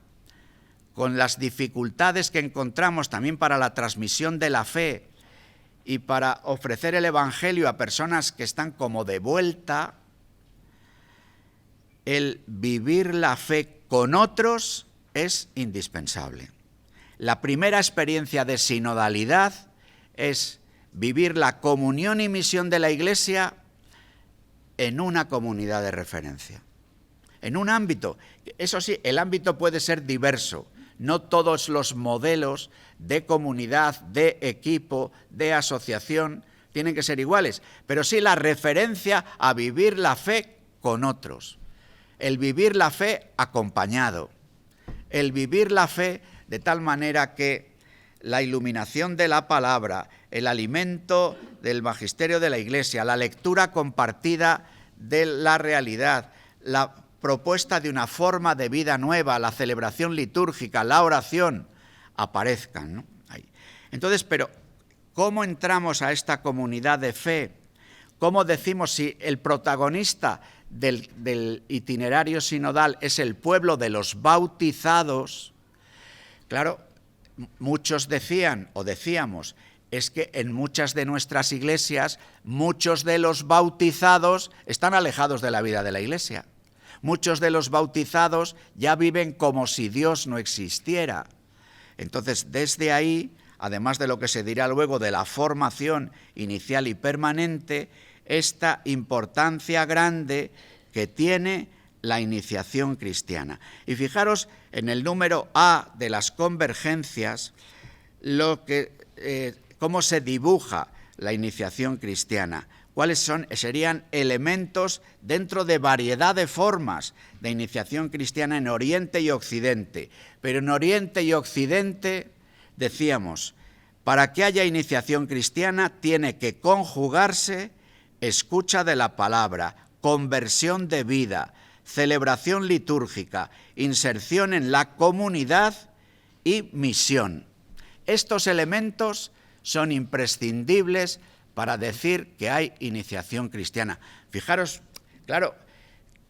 con las dificultades que encontramos también para la transmisión de la fe y para ofrecer el Evangelio a personas que están como de vuelta, el vivir la fe con otros es indispensable. La primera experiencia de sinodalidad es vivir la comunión y misión de la Iglesia en una comunidad de referencia, en un ámbito. Eso sí, el ámbito puede ser diverso. No todos los modelos de comunidad, de equipo, de asociación tienen que ser iguales, pero sí la referencia a vivir la fe con otros, el vivir la fe acompañado, el vivir la fe de tal manera que la iluminación de la palabra, el alimento del magisterio de la Iglesia, la lectura compartida de la realidad, la propuesta de una forma de vida nueva, la celebración litúrgica, la oración, aparezcan, ¿no? Ahí. Entonces, pero ¿cómo entramos a esta comunidad de fe? ¿Cómo decimos si el protagonista del itinerario sinodal es el pueblo de los bautizados? Claro, muchos decían o decíamos, es que en muchas de nuestras iglesias, muchos de los bautizados están alejados de la vida de la Iglesia. Muchos de los bautizados ya viven como si Dios no existiera. Entonces, desde ahí, además de lo que se dirá luego de la formación inicial y permanente, esta importancia grande que tiene la iniciación cristiana. Y fijaros en el número A de las convergencias, cómo se dibuja la iniciación cristiana. ¿Cuáles serían elementos dentro de variedad de formas de iniciación cristiana en Oriente y Occidente? Pero en Oriente y Occidente, decíamos, para que haya iniciación cristiana tiene que conjugarse escucha de la palabra, conversión de vida, celebración litúrgica, inserción en la comunidad y misión. Estos elementos son imprescindibles para decir que hay iniciación cristiana. Fijaros, claro,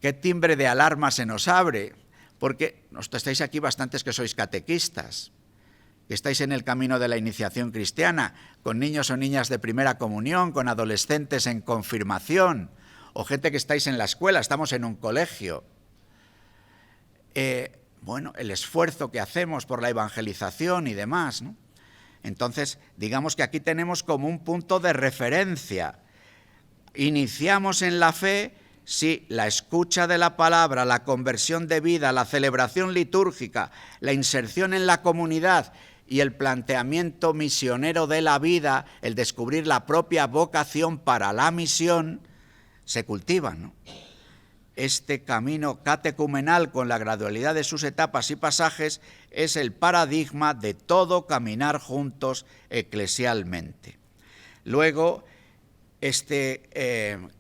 qué timbre de alarma se nos abre, porque estáis aquí bastantes que sois catequistas, que estáis en el camino de la iniciación cristiana, con niños o niñas de primera comunión, con adolescentes en confirmación, o gente que estáis en la escuela, estamos en un colegio. El esfuerzo que hacemos por la evangelización y demás, ¿no? Entonces, digamos que aquí tenemos como un punto de referencia. Iniciamos en la fe si la escucha de la palabra, la conversión de vida, la celebración litúrgica, la inserción en la comunidad y el planteamiento misionero de la vida, el descubrir la propia vocación para la misión, se cultivan, ¿no? Este camino catecumenal con la gradualidad de sus etapas y pasajes es el paradigma de todo caminar juntos eclesialmente. Luego, este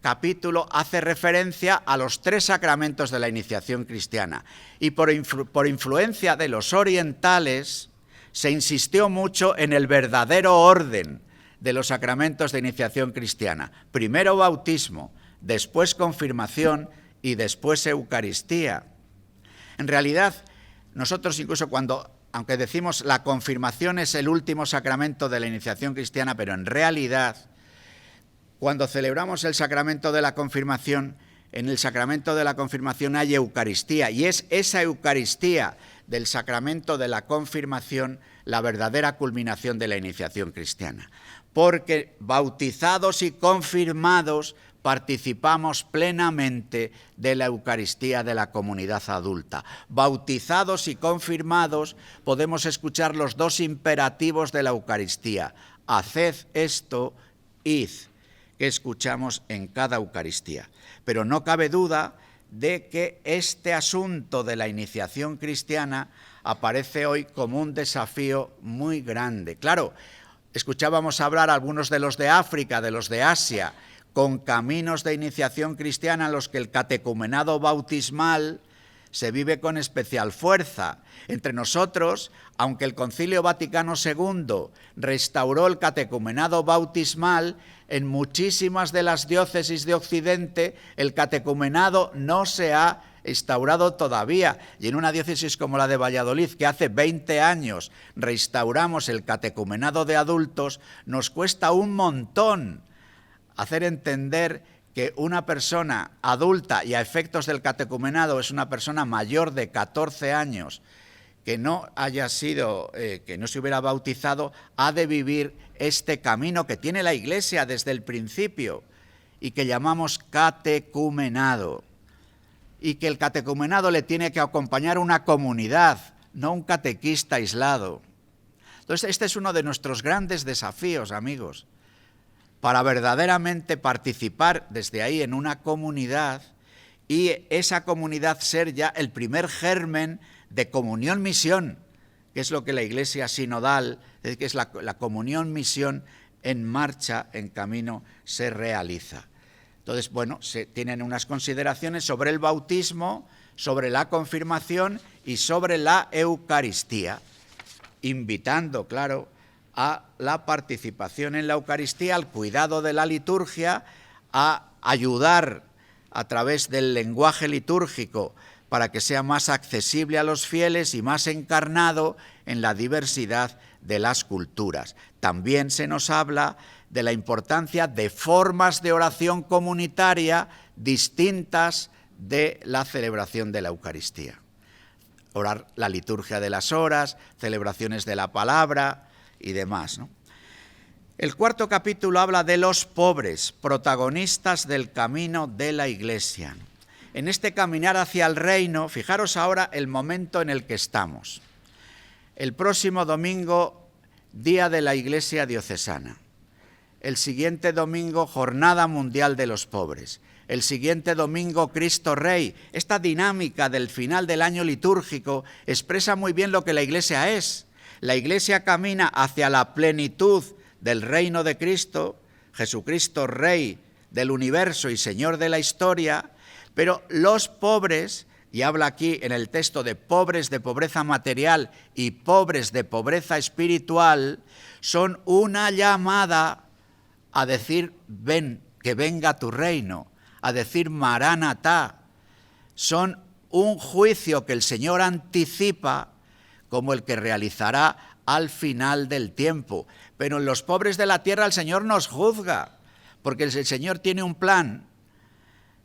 capítulo hace referencia a los 3 sacramentos de la iniciación cristiana y por influencia de los orientales se insistió mucho en el verdadero orden de los sacramentos de iniciación cristiana. Primero bautismo, después confirmación y después Eucaristía. En realidad, nosotros incluso aunque decimos la confirmación es el último sacramento de la iniciación cristiana, pero en realidad, cuando celebramos el sacramento de la confirmación, en el sacramento de la confirmación hay Eucaristía, y es esa Eucaristía del sacramento de la confirmación la verdadera culminación de la iniciación cristiana. Porque bautizados y confirmados participamos plenamente de la Eucaristía de la comunidad adulta. Bautizados y confirmados podemos escuchar los 2 imperativos de la Eucaristía. Haced esto, id, que escuchamos en cada Eucaristía. Pero no cabe duda de que este asunto de la iniciación cristiana aparece hoy como un desafío muy grande. Claro, escuchábamos hablar a algunos de los de África, de los de Asia, con caminos de iniciación cristiana en los que el catecumenado bautismal se vive con especial fuerza. Entre nosotros, aunque el Concilio Vaticano II restauró el catecumenado bautismal, en muchísimas de las diócesis de Occidente el catecumenado no se ha instaurado todavía. Y en una diócesis como la de Valladolid, que hace 20 años restauramos el catecumenado de adultos, nos cuesta un montón hacer entender que una persona adulta y a efectos del catecumenado es una persona mayor de 14 años que no haya sido, que no se hubiera bautizado, ha de vivir este camino que tiene la Iglesia desde el principio y que llamamos catecumenado. Y que el catecumenado le tiene que acompañar una comunidad, no un catequista aislado. Entonces, este es uno de nuestros grandes desafíos, amigos, para verdaderamente participar desde ahí en una comunidad y esa comunidad ser ya el primer germen de comunión-misión, que es lo que la Iglesia sinodal, que es la comunión-misión en marcha, en camino, se realiza. Entonces, bueno, se tienen unas consideraciones sobre el bautismo, sobre la confirmación y sobre la Eucaristía, invitando, claro, a la participación en la Eucaristía, al cuidado de la liturgia, a ayudar a través del lenguaje litúrgico para que sea más accesible a los fieles y más encarnado en la diversidad de las culturas. También se nos habla de la importancia de formas de oración comunitaria distintas de la celebración de la Eucaristía. Orar la liturgia de las horas, celebraciones de la palabra y demás, ¿no? El cuarto capítulo habla de los pobres, protagonistas del camino de la Iglesia. En este caminar hacia el reino, fijaros ahora el momento en el que estamos. El próximo domingo, Día de la Iglesia Diocesana. El siguiente domingo, Jornada Mundial de los Pobres. El siguiente domingo, Cristo Rey. Esta dinámica del final del año litúrgico expresa muy bien lo que la Iglesia es. La Iglesia camina hacia la plenitud del reino de Cristo, Jesucristo Rey del universo y Señor de la historia, pero los pobres, y habla aquí en el texto de pobres de pobreza material y pobres de pobreza espiritual, son una llamada a decir, ven, que venga tu reino, a decir, Maránatá. Son un juicio que el Señor anticipa como el que realizará al final del tiempo. Pero en los pobres de la tierra el Señor nos juzga, porque el Señor tiene un plan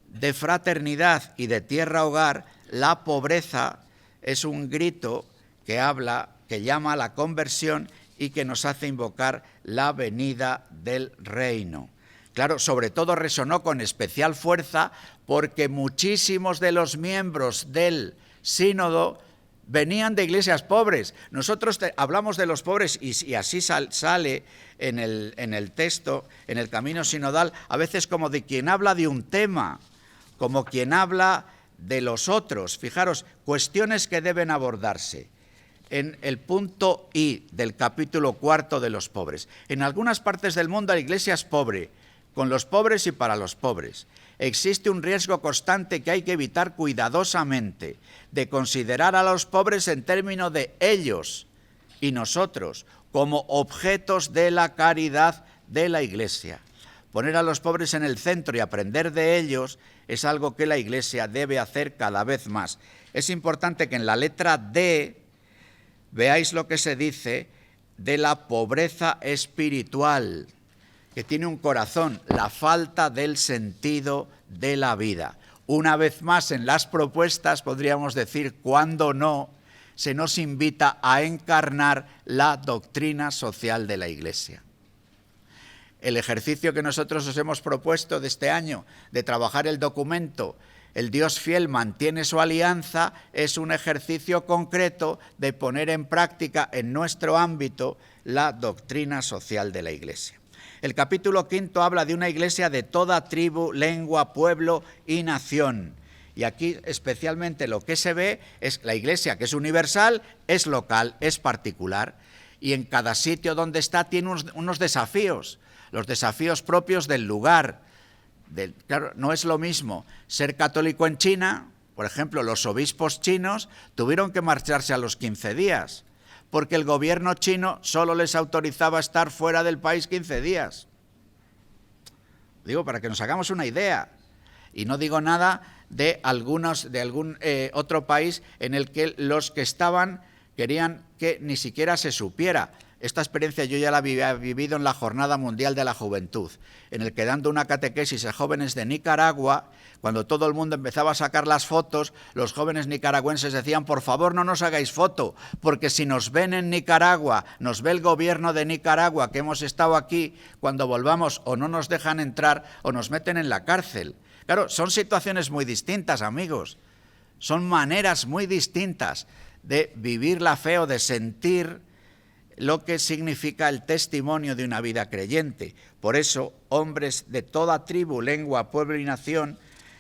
de fraternidad y de tierra hogar. La pobreza es un grito que habla, que llama a la conversión y que nos hace invocar la venida del reino. Claro, sobre todo resonó con especial fuerza porque muchísimos de los miembros del sínodo venían de iglesias pobres. Nosotros hablamos de los pobres y así sale en el texto, en el camino sinodal, a veces como de quien habla de un tema, como quien habla de los otros. Fijaros, cuestiones que deben abordarse. En el punto I del capítulo 4 de los pobres. En algunas partes del mundo la iglesia es pobre, con los pobres y para los pobres. Existe un riesgo constante que hay que evitar cuidadosamente, de considerar a los pobres en términos de ellos y nosotros, como objetos de la caridad de la Iglesia. Poner a los pobres en el centro y aprender de ellos es algo que la Iglesia debe hacer cada vez más. Es importante que en la letra D veáis lo que se dice de la pobreza espiritual, que tiene un corazón, la falta del sentido de la vida. Una vez más, en las propuestas, podríamos decir, cuando no, se nos invita a encarnar la doctrina social de la Iglesia. El ejercicio que nosotros os hemos propuesto de este año, de trabajar el documento El Dios fiel mantiene su alianza, es un ejercicio concreto de poner en práctica en nuestro ámbito la doctrina social de la Iglesia. El capítulo 5 habla de una iglesia de toda tribu, lengua, pueblo y nación. Y aquí especialmente lo que se ve es la iglesia, que es universal, es local, es particular. Y en cada sitio donde está tiene unos desafíos, los desafíos propios del lugar. Claro, no es lo mismo ser católico en China. Por ejemplo, los obispos chinos tuvieron que marcharse a los 15 días. Porque el gobierno chino solo les autorizaba estar fuera del país 15 días. Digo, para que nos hagamos una idea. Y no digo nada de algún otro país en el que los que estaban querían que ni siquiera se supiera. Esta experiencia yo ya la había vivido en la Jornada Mundial de la Juventud, en el que dando una catequesis a jóvenes de Nicaragua, cuando todo el mundo empezaba a sacar las fotos, los jóvenes nicaragüenses decían, por favor no nos hagáis foto, porque si nos ven en Nicaragua, nos ve el gobierno de Nicaragua que hemos estado aquí, cuando volvamos o no nos dejan entrar o nos meten en la cárcel. Claro, son situaciones muy distintas, amigos, son maneras muy distintas de vivir la fe o de sentir lo que significa el testimonio de una vida creyente. Por eso, hombres de toda tribu, lengua, pueblo y nación,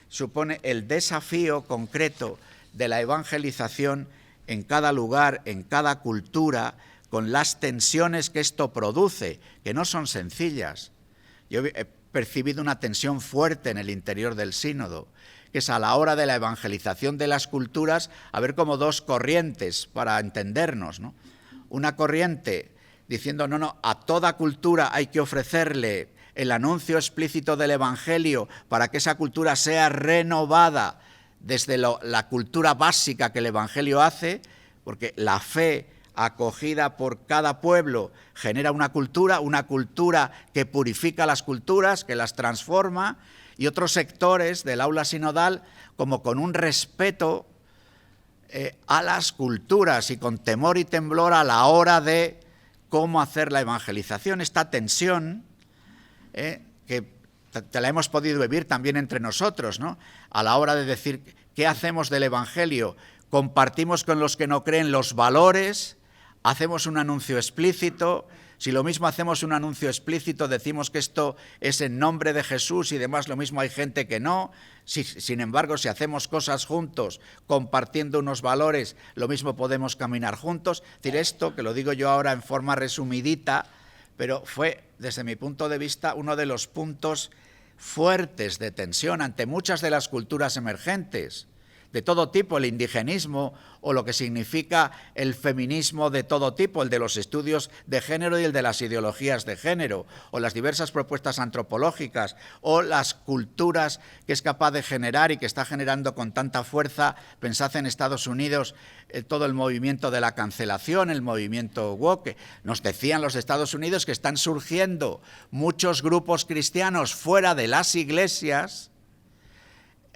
supone el desafío concreto de la evangelización en cada lugar, en cada cultura, con las tensiones que esto produce, que no son sencillas. Yo he percibido una tensión fuerte en el interior del sínodo, que es a la hora de la evangelización de las culturas, haber como dos corrientes para entendernos, ¿no? Una corriente diciendo, no, a toda cultura hay que ofrecerle el anuncio explícito del Evangelio para que esa cultura sea renovada desde la cultura básica que el Evangelio hace, porque la fe acogida por cada pueblo genera una cultura que purifica las culturas, que las transforma, y otros sectores del aula sinodal como con un respeto a las culturas y con temor y temblor a la hora de cómo hacer la evangelización. Esta tensión que te la hemos podido vivir también entre nosotros, ¿no? A la hora de decir qué hacemos del Evangelio, compartimos con los que no creen los valores, hacemos un anuncio explícito. Si lo mismo hacemos un anuncio explícito, decimos que esto es en nombre de Jesús y demás, lo mismo hay gente que no. Sin embargo, si hacemos cosas juntos, compartiendo unos valores, lo mismo podemos caminar juntos. Es decir, esto, que lo digo yo ahora en forma resumidita, pero fue, desde mi punto de vista, uno de los puntos fuertes de tensión ante muchas de las culturas emergentes, de todo tipo, el indigenismo o lo que significa el feminismo de todo tipo, el de los estudios de género y el de las ideologías de género, o las diversas propuestas antropológicas, o las culturas que es capaz de generar y que está generando con tanta fuerza. Pensad en Estados Unidos, todo el movimiento de la cancelación, el movimiento woke. Nos decían los de Estados Unidos que están surgiendo muchos grupos cristianos fuera de las iglesias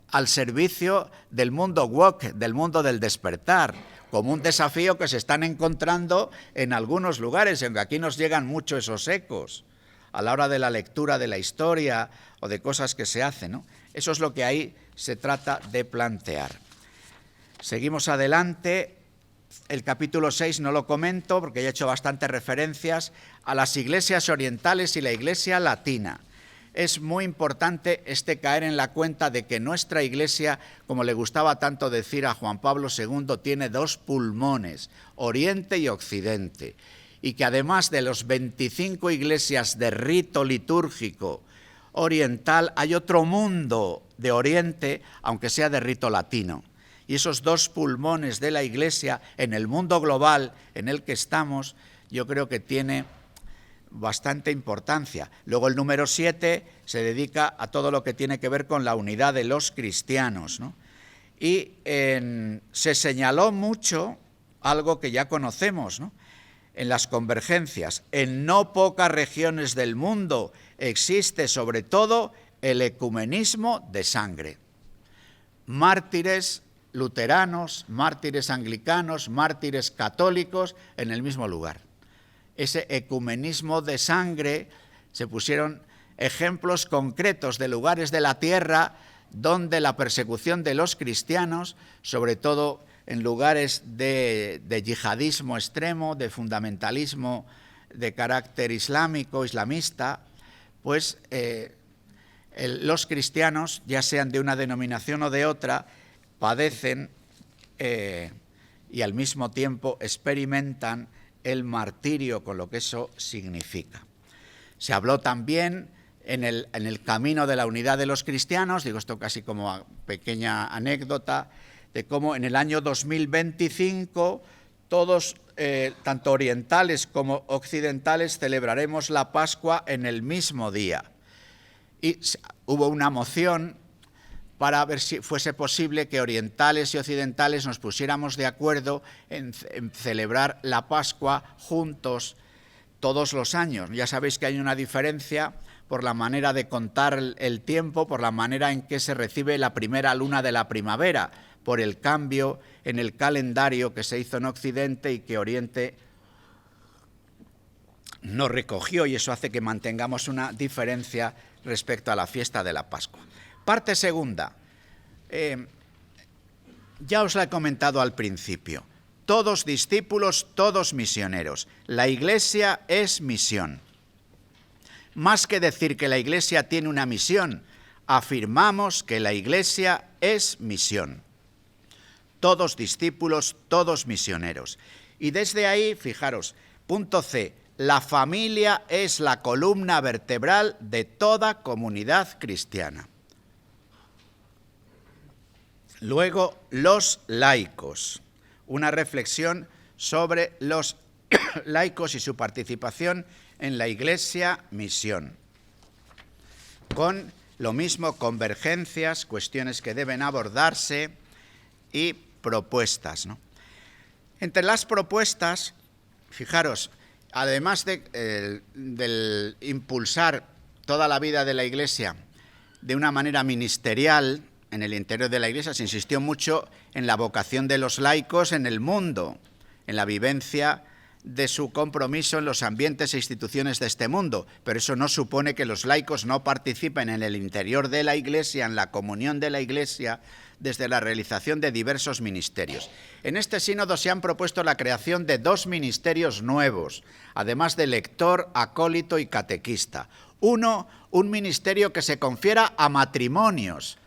al servicio del mundo woke, del mundo del despertar, como un desafío que se están encontrando en algunos lugares, aunque aquí nos llegan mucho esos ecos, a la hora de la lectura de la historia o de cosas que se hacen, ¿no? Eso es lo que ahí se trata de plantear. Seguimos adelante. El capítulo 6 no lo comento porque ya he hecho bastantes referencias a las iglesias orientales y la iglesia latina. Es muy importante caer en la cuenta de que nuestra iglesia, como le gustaba tanto decir a Juan Pablo II, tiene dos pulmones, Oriente y Occidente, y que además de los 25 iglesias de rito litúrgico oriental, hay otro mundo de Oriente, aunque sea de rito latino. Y esos dos pulmones de la iglesia en el mundo global en el que estamos, yo creo que tiene bastante importancia. Luego el número 7 se dedica a todo lo que tiene que ver con la unidad de los cristianos, ¿no? Y se señaló mucho algo que ya conocemos, ¿no? En las convergencias. En no pocas regiones del mundo existe sobre todo el ecumenismo de sangre. Mártires luteranos, mártires anglicanos, mártires católicos en el mismo lugar. Ese ecumenismo de sangre, se pusieron ejemplos concretos de lugares de la tierra donde la persecución de los cristianos, sobre todo en lugares de yihadismo extremo, de fundamentalismo de carácter islamista, pues los cristianos, ya sean de una denominación o de otra, padecen y al mismo tiempo experimentan el martirio con lo que eso significa. Se habló también en el camino de la unidad de los cristianos, digo esto casi como pequeña anécdota, de cómo en el año 2025 todos, tanto orientales como occidentales, celebraremos la Pascua en el mismo día. Y hubo una moción para ver si fuese posible que orientales y occidentales nos pusiéramos de acuerdo en celebrar la Pascua juntos todos los años. Ya sabéis que hay una diferencia por la manera de contar el tiempo, por la manera en que se recibe la primera luna de la primavera, por el cambio en el calendario que se hizo en Occidente y que Oriente no recogió, y eso hace que mantengamos una diferencia respecto a la fiesta de la Pascua. Parte segunda. Ya os la he comentado al principio. Todos discípulos, todos misioneros. La Iglesia es misión. Más que decir que la Iglesia tiene una misión, afirmamos que la Iglesia es misión. Todos discípulos, todos misioneros. Y desde ahí, fijaros, punto C, la familia es la columna vertebral de toda comunidad cristiana. Luego, los laicos. Una reflexión sobre los laicos y su participación en la Iglesia misión. Con lo mismo, convergencias, cuestiones que deben abordarse y propuestas, ¿no? Entre las propuestas, fijaros, además del impulsar toda la vida de la Iglesia de una manera ministerial, en el interior de la Iglesia se insistió mucho en la vocación de los laicos en el mundo, en la vivencia de su compromiso en los ambientes e instituciones de este mundo, pero eso no supone que los laicos no participen en el interior de la Iglesia, en la comunión de la Iglesia, desde la realización de diversos ministerios. En este sínodo se han propuesto la creación de 2 ministerios nuevos, además de lector, acólito y catequista. Uno, un ministerio que se confiera a matrimonios,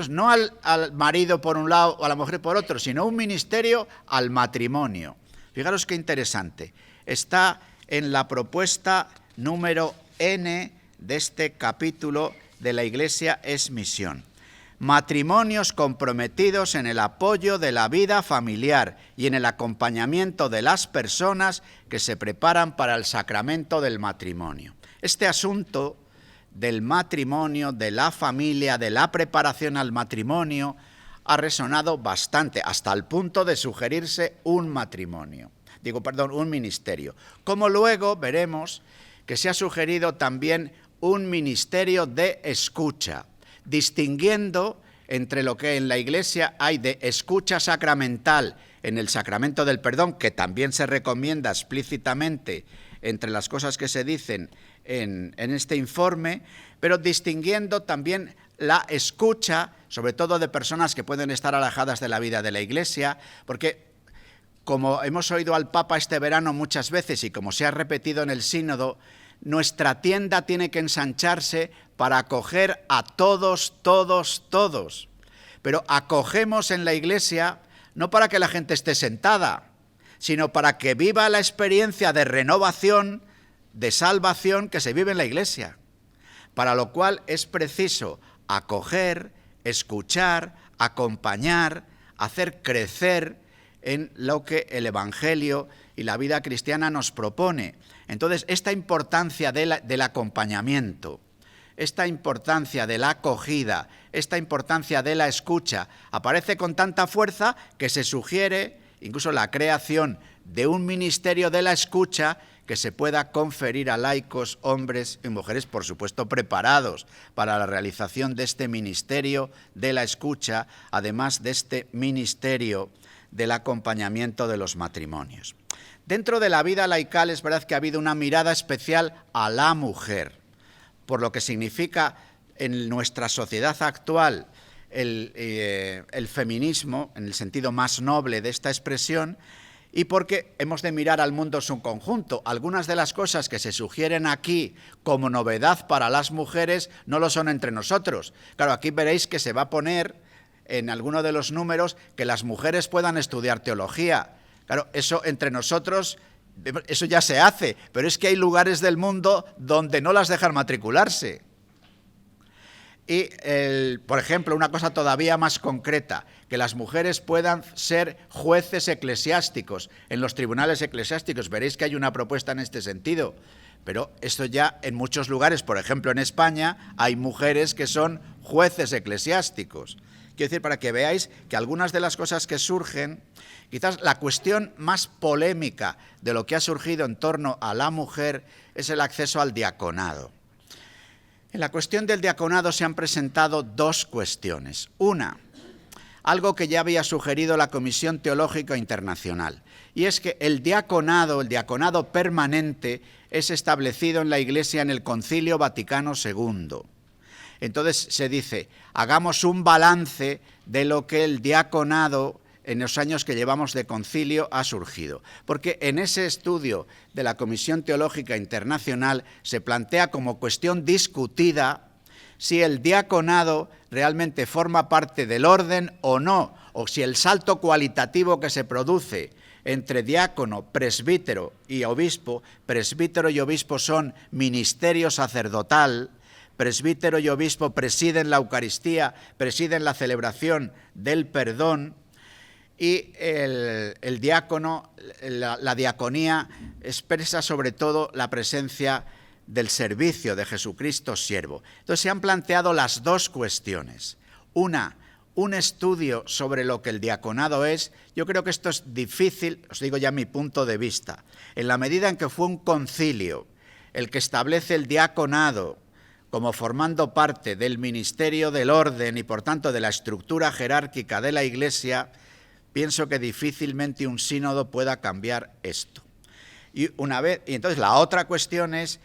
no al marido por un lado o a la mujer por otro, sino un ministerio al matrimonio. Fijaros qué interesante. Está en la propuesta número N de este capítulo de La Iglesia es misión. Matrimonios comprometidos en el apoyo de la vida familiar y en el acompañamiento de las personas que se preparan para el sacramento del matrimonio. Este asunto del matrimonio, de la familia, de la preparación al matrimonio, ha resonado bastante, hasta el punto de sugerirse un ministerio. Como luego veremos que se ha sugerido también un ministerio de escucha, distinguiendo entre lo que en la Iglesia hay de escucha sacramental en el sacramento del perdón, que también se recomienda explícitamente entre las cosas que se dicen en este informe, pero distinguiendo también la escucha, sobre todo de personas que pueden estar alejadas de la vida de la Iglesia, porque como hemos oído al Papa este verano muchas veces y como se ha repetido en el sínodo, nuestra tienda tiene que ensancharse para acoger a todos. Pero acogemos en la Iglesia no para que la gente esté sentada, sino para que viva la experiencia de renovación, de salvación que se vive en la Iglesia, para lo cual es preciso acoger, escuchar, acompañar, hacer crecer en lo que el Evangelio y la vida cristiana nos propone. Entonces, esta importancia del acompañamiento, esta importancia de la acogida, esta importancia de la escucha, aparece con tanta fuerza que se sugiere incluso la creación de un ministerio de la escucha que se pueda conferir a laicos, hombres y mujeres, por supuesto, preparados para la realización de este ministerio de la escucha, además de este ministerio del acompañamiento de los matrimonios. Dentro de la vida laical es verdad que ha habido una mirada especial a la mujer, por lo que significa en nuestra sociedad actual el feminismo, en el sentido más noble de esta expresión, y porque hemos de mirar al mundo en su conjunto. Algunas de las cosas que se sugieren aquí como novedad para las mujeres no lo son entre nosotros. Claro, aquí veréis que se va a poner en alguno de los números que las mujeres puedan estudiar teología. Claro, eso entre nosotros, eso ya se hace, pero es que hay lugares del mundo donde no las dejan matricularse. Y, por ejemplo, una cosa todavía más concreta, que las mujeres puedan ser jueces eclesiásticos en los tribunales eclesiásticos. Veréis que hay una propuesta en este sentido, pero esto ya en muchos lugares, por ejemplo en España, hay mujeres que son jueces eclesiásticos. Quiero decir, para que veáis que algunas de las cosas que surgen Quizás la cuestión más polémica de lo que ha surgido en torno a la mujer es el acceso al diaconado. En la cuestión del diaconado se han presentado dos cuestiones. Una, algo que ya había sugerido la Comisión Teológica Internacional, y es que el diaconado permanente, es establecido en la Iglesia en el Concilio Vaticano II. Entonces se dice, hagamos un balance de lo que el diaconado en los años que llevamos de concilio ha surgido. Porque en ese estudio de la Comisión Teológica Internacional se plantea como cuestión discutida si el diaconado realmente forma parte del orden o no, o si el salto cualitativo que se produce entre diácono, presbítero y obispo, presbítero y obispo son ministerio sacerdotal, presbítero y obispo presiden la Eucaristía, presiden la celebración del perdón, y el diácono, la diaconía, expresa sobre todo la presencia del servicio de Jesucristo siervo. Entonces se han planteado las dos cuestiones. Una, un estudio sobre lo que el diaconado es. Yo creo que esto es difícil, os digo ya mi punto de vista. En la medida en que fue un concilio el que establece el diaconado como formando parte del ministerio del orden y por tanto de la estructura jerárquica de la Iglesia, pienso que difícilmente un sínodo pueda cambiar esto. Y entonces la otra cuestión es,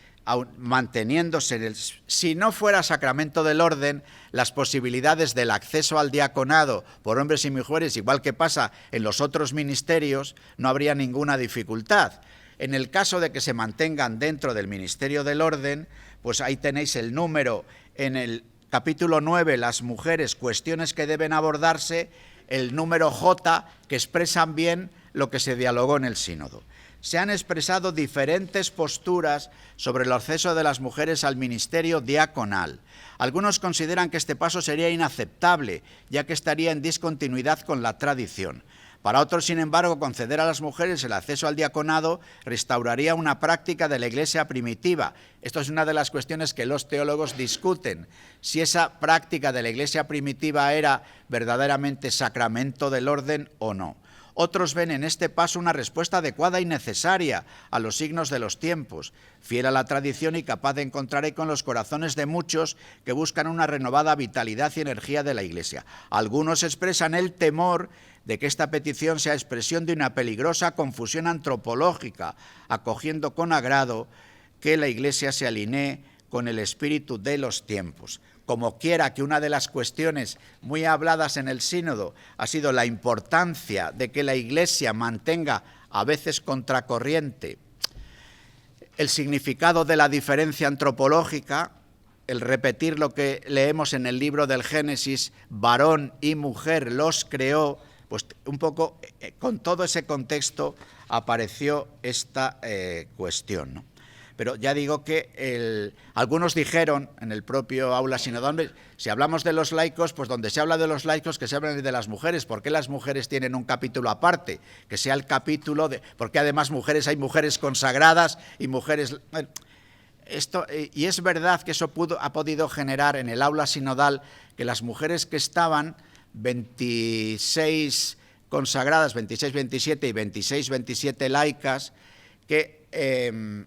manteniéndose si no fuera sacramento del orden, las posibilidades del acceso al diaconado por hombres y mujeres, igual que pasa en los otros ministerios, no habría ninguna dificultad. En el caso de que se mantengan dentro del ministerio del orden, pues ahí tenéis el número en el capítulo 9, las mujeres, cuestiones que deben abordarse, el número J, que expresan bien lo que se dialogó en el sínodo. Se han expresado diferentes posturas sobre el acceso de las mujeres al ministerio diaconal. Algunos consideran que este paso sería inaceptable, ya que estaría en discontinuidad con la tradición. Para otros, sin embargo, conceder a las mujeres el acceso al diaconado restauraría una práctica de la Iglesia primitiva. Esto es una de las cuestiones que los teólogos discuten, si esa práctica de la Iglesia primitiva era verdaderamente sacramento del orden o no. Otros ven en este paso una respuesta adecuada y necesaria a los signos de los tiempos, fiel a la tradición y capaz de encontrar eco en los corazones de muchos que buscan una renovada vitalidad y energía de la Iglesia. Algunos expresan el temor de que esta petición sea expresión de una peligrosa confusión antropológica, acogiendo con agrado que la Iglesia se alinee con el espíritu de los tiempos. Como quiera, que una de las cuestiones muy habladas en el sínodo ha sido la importancia de que la Iglesia mantenga, a veces contracorriente, el significado de la diferencia antropológica, el repetir lo que leemos en el libro del Génesis, varón y mujer los creó, pues un poco con todo ese contexto apareció esta cuestión, ¿no? Pero ya digo que algunos dijeron en el propio aula sinodal, si hablamos de los laicos, pues donde se habla de los laicos, que se hable de las mujeres. ¿Por qué las mujeres tienen un capítulo aparte? Que sea el capítulo de... Porque además hay mujeres consagradas y mujeres... Bueno, y es verdad que eso ha podido generar en el aula sinodal que las mujeres que estaban 26 consagradas, 26, 27 y 26, 27 laicas, que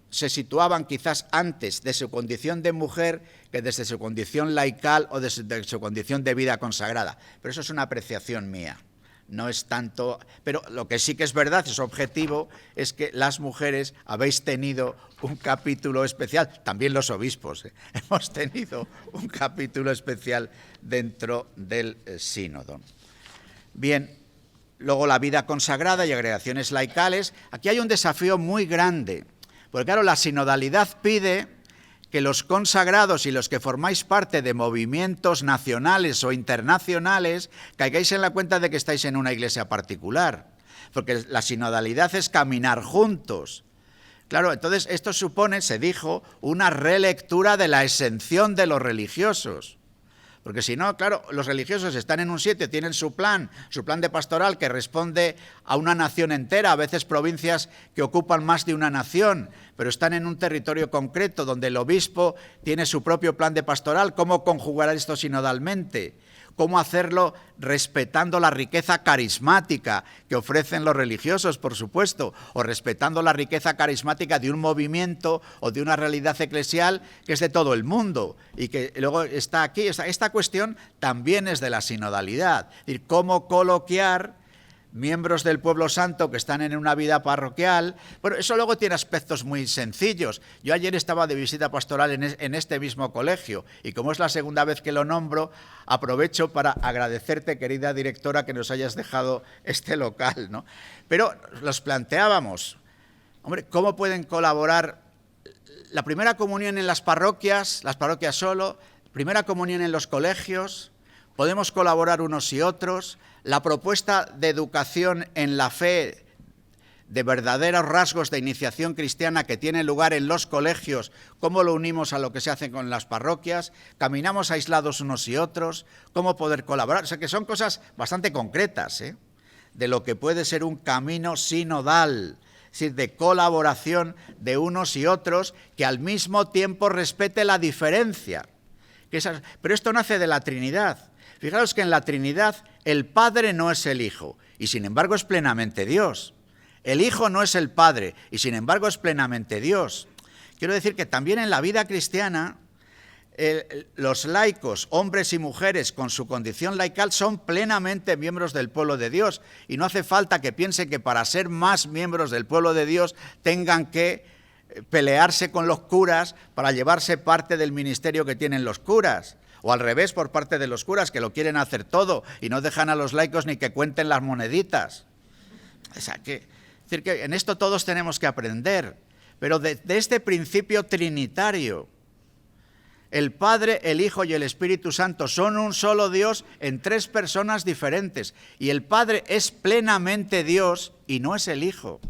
se situaban quizás antes de su condición de mujer que desde su condición laical o desde su condición de vida consagrada. Pero eso es una apreciación mía, no es tanto... Pero lo que sí que es verdad, es objetivo, es que las mujeres habéis tenido un capítulo especial, también los obispos, hemos tenido un capítulo especial dentro del sínodo. Bien. Luego la vida consagrada y agregaciones laicales. Aquí hay un desafío muy grande, porque claro, la sinodalidad pide que los consagrados y los que formáis parte de movimientos nacionales o internacionales caigáis en la cuenta de que estáis en una iglesia particular, porque la sinodalidad es caminar juntos. Claro, entonces esto supone, se dijo, una relectura de la exención de los religiosos. Porque si no, claro, los religiosos están en un sitio, tienen su plan de pastoral que responde a una nación entera, a veces provincias que ocupan más de una nación, pero están en un territorio concreto donde el obispo tiene su propio plan de pastoral. ¿Cómo conjugar esto sinodalmente? cómo hacerlo respetando la riqueza carismática que ofrecen los religiosos, por supuesto, o respetando la riqueza carismática de un movimiento o de una realidad eclesial que es de todo el mundo y que luego está aquí. Esta cuestión también es de la sinodalidad, es decir, cómo coloquiar miembros del pueblo santo que están en una vida parroquial. Bueno, eso luego tiene aspectos muy sencillos. Yo ayer estaba de visita pastoral en este mismo colegio y como es la segunda vez que lo nombro, aprovecho para agradecerte, querida directora, que nos hayas dejado este local, ¿no? Pero los planteábamos, hombre, ¿cómo pueden colaborar la primera comunión en las parroquias solo, primera comunión en los colegios? Podemos colaborar unos y otros. La propuesta de educación en la fe, de verdaderos rasgos de iniciación cristiana que tiene lugar en los colegios, ¿cómo lo unimos a lo que se hace con las parroquias? ¿Caminamos aislados unos y otros? ¿Cómo poder colaborar? O sea, que son cosas bastante concretas, de lo que puede ser un camino sinodal, es decir, de colaboración de unos y otros que al mismo tiempo respete la diferencia. Pero esto nace de la Trinidad. Fijaros que en la Trinidad el Padre no es el Hijo y sin embargo es plenamente Dios. El Hijo no es el Padre y sin embargo es plenamente Dios. Quiero decir que también en la vida cristiana los laicos, hombres y mujeres con su condición laical, son plenamente miembros del pueblo de Dios y no hace falta que piensen que para ser más miembros del pueblo de Dios tengan que pelearse con los curas para llevarse parte del ministerio que tienen los curas. O al revés, por parte de los curas, que lo quieren hacer todo y no dejan a los laicos ni que cuenten las moneditas. O sea, es decir, que en esto todos tenemos que aprender, pero de este principio trinitario. El Padre, el Hijo y el Espíritu Santo son un solo Dios en tres personas diferentes. Y el Padre es plenamente Dios y no es el Hijo.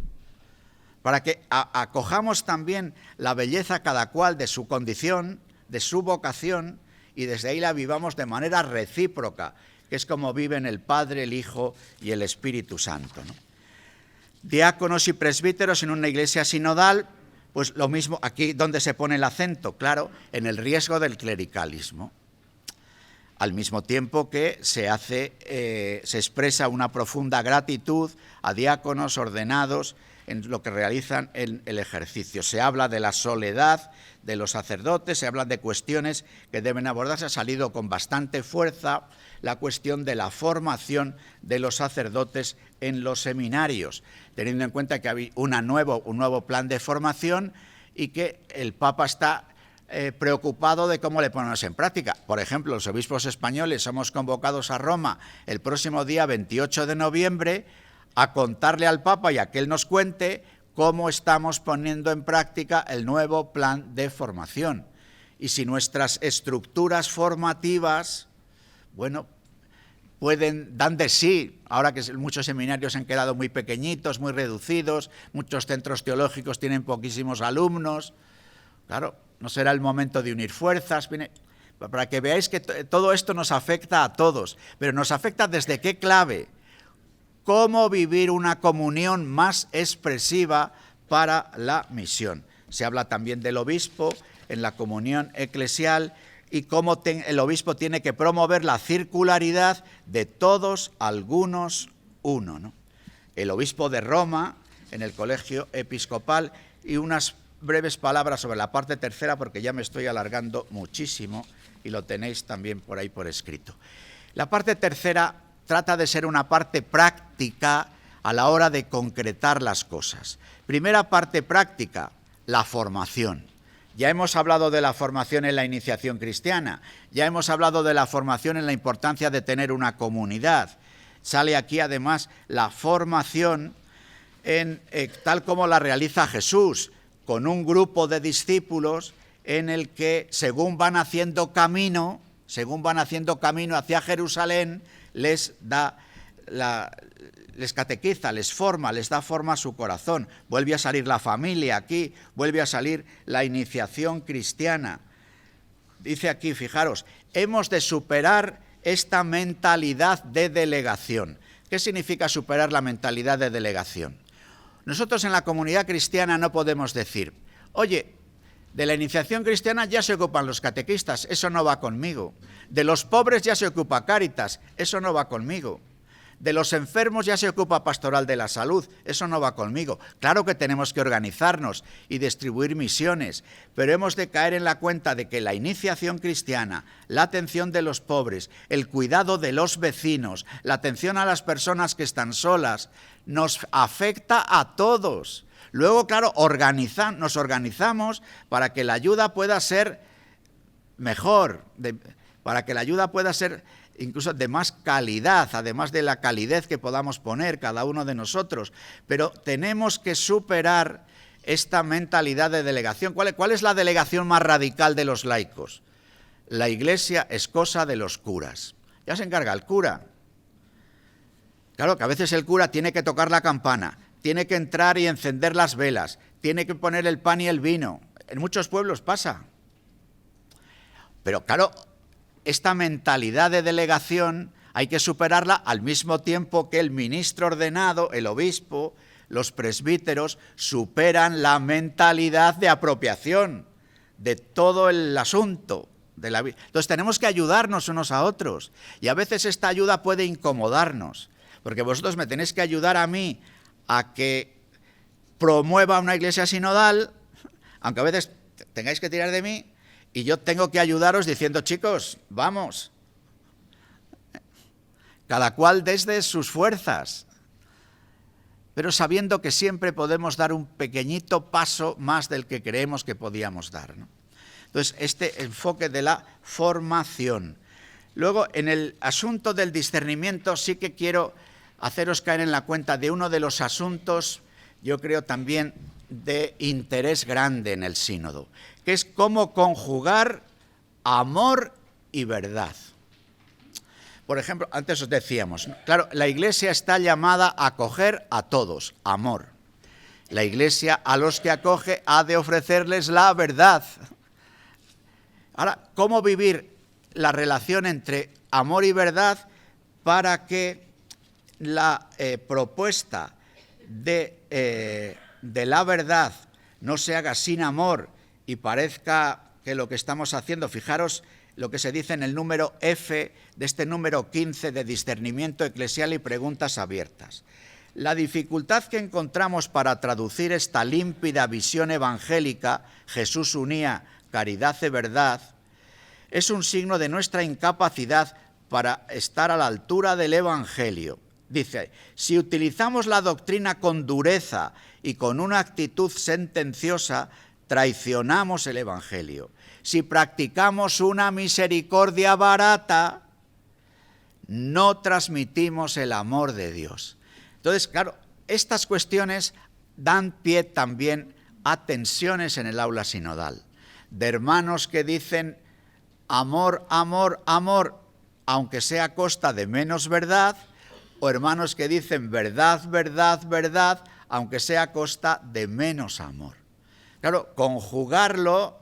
Para que acojamos también la belleza cada cual de su condición, de su vocación, y desde ahí la vivamos de manera recíproca, que es como viven el Padre, el Hijo y el Espíritu Santo, ¿no? Diáconos y presbíteros en una iglesia sinodal, pues lo mismo, aquí donde se pone el acento, claro, en el riesgo del clericalismo. Al mismo tiempo que se expresa una profunda gratitud a diáconos ordenados en lo que realizan en el ejercicio. Se habla de la soledad de los sacerdotes, se habla de cuestiones que deben abordarse. Ha salido con bastante fuerza la cuestión de la formación de los sacerdotes en los seminarios, teniendo en cuenta que hay un nuevo plan de formación y que el Papa está preocupado de cómo le ponemos en práctica. Por ejemplo, los obispos españoles somos convocados a Roma el próximo día 28 de noviembre a contarle al Papa y a que él nos cuente cómo estamos poniendo en práctica el nuevo plan de formación. Y si nuestras estructuras formativas, bueno, dan de sí, ahora que muchos seminarios han quedado muy pequeñitos, muy reducidos, muchos centros teológicos tienen poquísimos alumnos, claro, no será el momento de unir fuerzas, para que veáis que todo esto nos afecta a todos, pero nos afecta desde qué clave. Cómo vivir una comunión más expresiva para la misión. Se habla también del obispo en la comunión eclesial y cómo el obispo tiene que promover la circularidad de todos, algunos, uno, ¿no? El obispo de Roma en el colegio episcopal y unas breves palabras sobre la parte tercera porque ya me estoy alargando muchísimo y lo tenéis también por ahí por escrito. La parte tercera trata de ser una parte práctica a la hora de concretar las cosas. Primera parte práctica, la formación. Ya hemos hablado de la formación en la iniciación cristiana, ya hemos hablado de la formación en la importancia de tener una comunidad. Sale aquí además la formación tal como la realiza Jesús, con un grupo de discípulos en el que según van haciendo camino hacia Jerusalén, les catequiza, les forma, les da forma a su corazón. Vuelve a salir la familia aquí, vuelve a salir la iniciación cristiana. Dice aquí, fijaros, hemos de superar esta mentalidad de delegación. ¿Qué significa superar la mentalidad de delegación? Nosotros en la comunidad cristiana no podemos decir, oye, De la iniciación cristiana ya se ocupan los catequistas, eso no va conmigo. De los pobres ya se ocupa Cáritas, eso no va conmigo. De los enfermos ya se ocupa Pastoral de la Salud, eso no va conmigo. Claro que tenemos que organizarnos y distribuir misiones, pero hemos de caer en la cuenta de que la iniciación cristiana, la atención de los pobres, el cuidado de los vecinos, la atención a las personas que están solas, nos afecta a todos. Luego, claro, nos organizamos para que la ayuda pueda ser mejor, para que la ayuda pueda ser incluso de más calidad, además de la calidez que podamos poner cada uno de nosotros. Pero tenemos que superar esta mentalidad de delegación. ¿Cuál es la delegación más radical de los laicos? La Iglesia es cosa de los curas. Ya se encarga el cura. Claro que a veces el cura tiene que tocar la campana, tiene que entrar y encender las velas, tiene que poner el pan y el vino. En muchos pueblos pasa. Pero claro, esta mentalidad de delegación hay que superarla al mismo tiempo que el ministro ordenado, el obispo, los presbíteros superan la mentalidad de apropiación de todo el asunto de la vida. Entonces tenemos que ayudarnos unos a otros y a veces esta ayuda puede incomodarnos, porque vosotros me tenéis que ayudar a mí a que promueva una iglesia sinodal, aunque a veces tengáis que tirar de mí, y yo tengo que ayudaros diciendo, chicos, vamos, cada cual desde sus fuerzas, pero sabiendo que siempre podemos dar un pequeñito paso más del que creemos que podíamos dar, ¿no? Entonces, este enfoque de la formación. Luego, en el asunto del discernimiento, sí que quiero haceros caer en la cuenta de uno de los asuntos, yo creo también de interés grande en el sínodo, que es cómo conjugar amor y verdad. Por ejemplo, antes os decíamos, claro, la Iglesia está llamada a acoger a todos, amor. La Iglesia a los que acoge ha de ofrecerles la verdad. Ahora, ¿cómo vivir la relación entre amor y verdad para que la propuesta de la verdad no se haga sin amor y parezca que lo que estamos haciendo, fijaros lo que se dice en el número F de este número 15 de discernimiento eclesial y preguntas abiertas. La dificultad que encontramos para traducir esta límpida visión evangélica, Jesús unía caridad y verdad, es un signo de nuestra incapacidad para estar a la altura del Evangelio. Dice, si utilizamos la doctrina con dureza y con una actitud sentenciosa, traicionamos el Evangelio. Si practicamos una misericordia barata, no transmitimos el amor de Dios. Entonces, claro, estas cuestiones dan pie también a tensiones en el aula sinodal, de hermanos que dicen amor, amor, amor, aunque sea a costa de menos verdad, o hermanos que dicen verdad, verdad, verdad, aunque sea a costa de menos amor. Claro, conjugarlo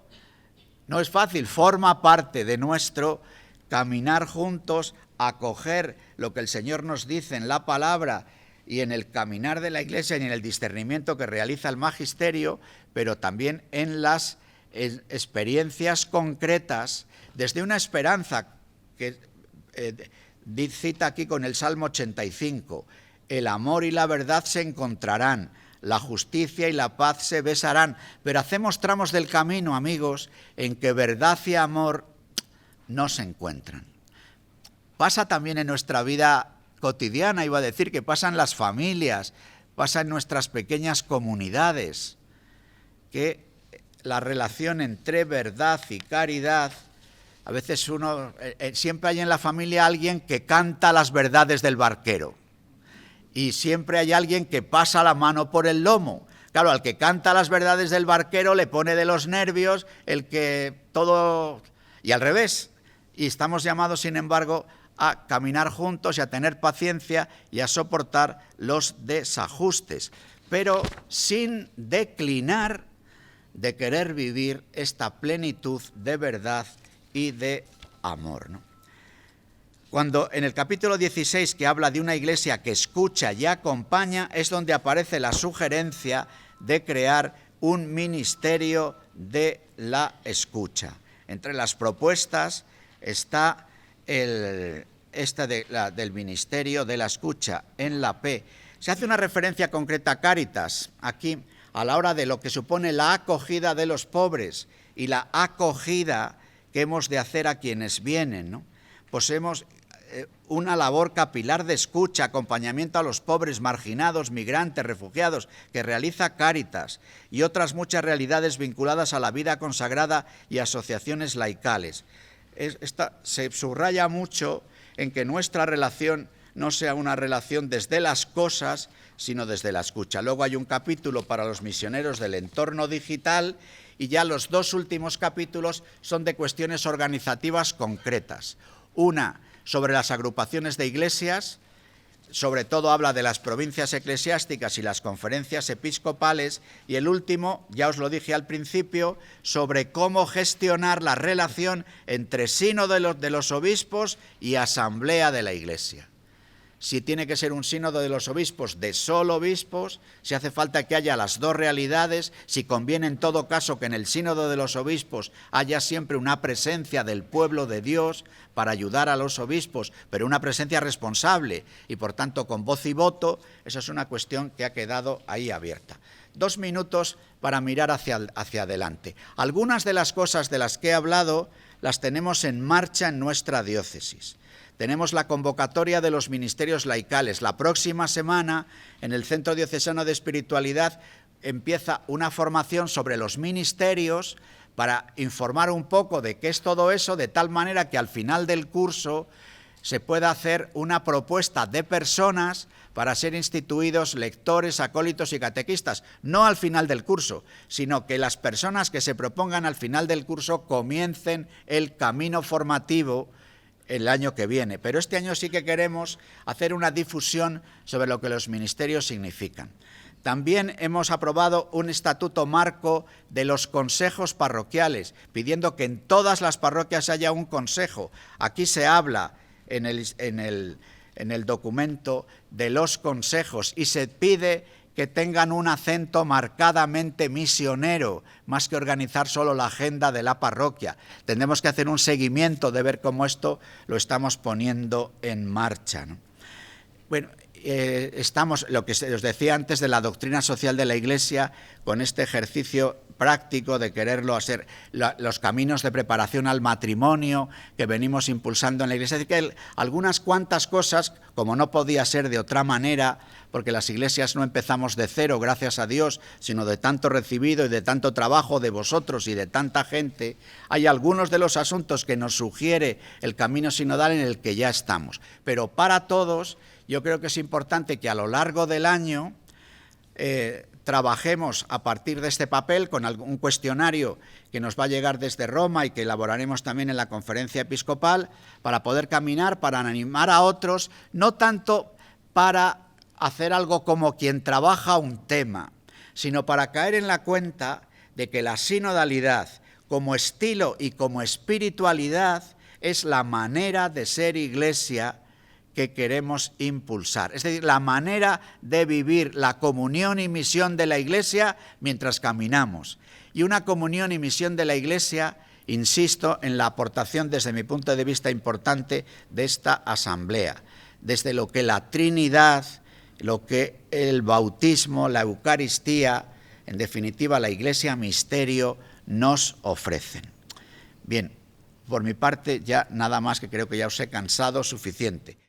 no es fácil, forma parte de nuestro caminar juntos, acoger lo que el Señor nos dice en la palabra y en el caminar de la Iglesia y en el discernimiento que realiza el magisterio, pero también en las experiencias concretas, desde una esperanza que cita aquí con el Salmo 85, el amor y la verdad se encontrarán, la justicia y la paz se besarán, pero hacemos tramos del camino, amigos, en que verdad y amor no se encuentran. Pasa también en nuestra vida cotidiana, iba a decir que pasa en las familias, pasa en nuestras pequeñas comunidades, que la relación entre verdad y caridad, a veces siempre hay en la familia alguien que canta las verdades del barquero y siempre hay alguien que pasa la mano por el lomo. Claro, al que canta las verdades del barquero le pone de los nervios el que todo... y al revés. Y estamos llamados, sin embargo, a caminar juntos y a tener paciencia y a soportar los desajustes, pero sin declinar de querer vivir esta plenitud de verdad y de amor, ¿no? Cuando en el capítulo 16, que habla de una iglesia que escucha y acompaña, es donde aparece la sugerencia de crear un ministerio de la escucha. Entre las propuestas está del Ministerio de la Escucha en la P. Se hace una referencia concreta a Cáritas aquí a la hora de lo que supone la acogida de los pobres y la acogida que hemos de hacer a quienes vienen, ¿no? Poseemos una labor capilar de escucha, acompañamiento a los pobres, marginados, migrantes, refugiados, que realiza Cáritas, y otras muchas realidades vinculadas a la vida consagrada y asociaciones laicales. Se subraya mucho en que nuestra relación no sea una relación desde las cosas, sino desde la escucha. Luego hay un capítulo para los misioneros del entorno digital, y ya los dos últimos capítulos son de cuestiones organizativas concretas. Una sobre las agrupaciones de iglesias, sobre todo habla de las provincias eclesiásticas y las conferencias episcopales, y el último, ya os lo dije al principio, sobre cómo gestionar la relación entre sínodo de los obispos y asamblea de la Iglesia. Si tiene que ser un sínodo de los obispos de solo obispos, si hace falta que haya las dos realidades, si conviene en todo caso que en el sínodo de los obispos haya siempre una presencia del pueblo de Dios para ayudar a los obispos, pero una presencia responsable y por tanto con voz y voto, esa es una cuestión que ha quedado ahí abierta. 2 minutos para mirar hacia adelante. Algunas de las cosas de las que he hablado las tenemos en marcha en nuestra diócesis. Tenemos la convocatoria de los ministerios laicales. La próxima semana, en el Centro Diocesano de Espiritualidad, empieza una formación sobre los ministerios para informar un poco de qué es todo eso, de tal manera que al final del curso se pueda hacer una propuesta de personas para ser instituidos lectores, acólitos y catequistas. No al final del curso, sino que las personas que se propongan al final del curso comiencen el camino formativo el año que viene, pero este año sí que queremos hacer una difusión sobre lo que los ministerios significan. También hemos aprobado un estatuto marco de los consejos parroquiales, pidiendo que en todas las parroquias haya un consejo. Aquí se habla en el documento de los consejos y se pide que tengan un acento marcadamente misionero, más que organizar solo la agenda de la parroquia. Tendremos que hacer un seguimiento de ver cómo esto lo estamos poniendo en marcha, ¿no? Bueno, estamos, lo que os decía antes de la doctrina social de la Iglesia, con este ejercicio práctico de quererlo hacer, los caminos de preparación al matrimonio que venimos impulsando en la Iglesia. Es decir, que algunas cuantas cosas, como no podía ser de otra manera, porque las iglesias no empezamos de cero, gracias a Dios, sino de tanto recibido y de tanto trabajo de vosotros y de tanta gente, hay algunos de los asuntos que nos sugiere el camino sinodal en el que ya estamos. Pero para todos, yo creo que es importante que a lo largo del año trabajemos a partir de este papel con un cuestionario que nos va a llegar desde Roma y que elaboraremos también en la conferencia episcopal para poder caminar, para animar a otros, no tanto para hacer algo como quien trabaja un tema, sino para caer en la cuenta de que la sinodalidad como estilo y como espiritualidad es la manera de ser Iglesia que queremos impulsar. Es decir, la manera de vivir la comunión y misión de la Iglesia mientras caminamos. Y una comunión y misión de la Iglesia, insisto, en la aportación desde mi punto de vista importante de esta asamblea, desde lo que la Trinidad, lo que el bautismo, la Eucaristía, en definitiva la Iglesia misterio, nos ofrecen. Bien, por mi parte ya nada más, que creo que ya os he cansado suficiente.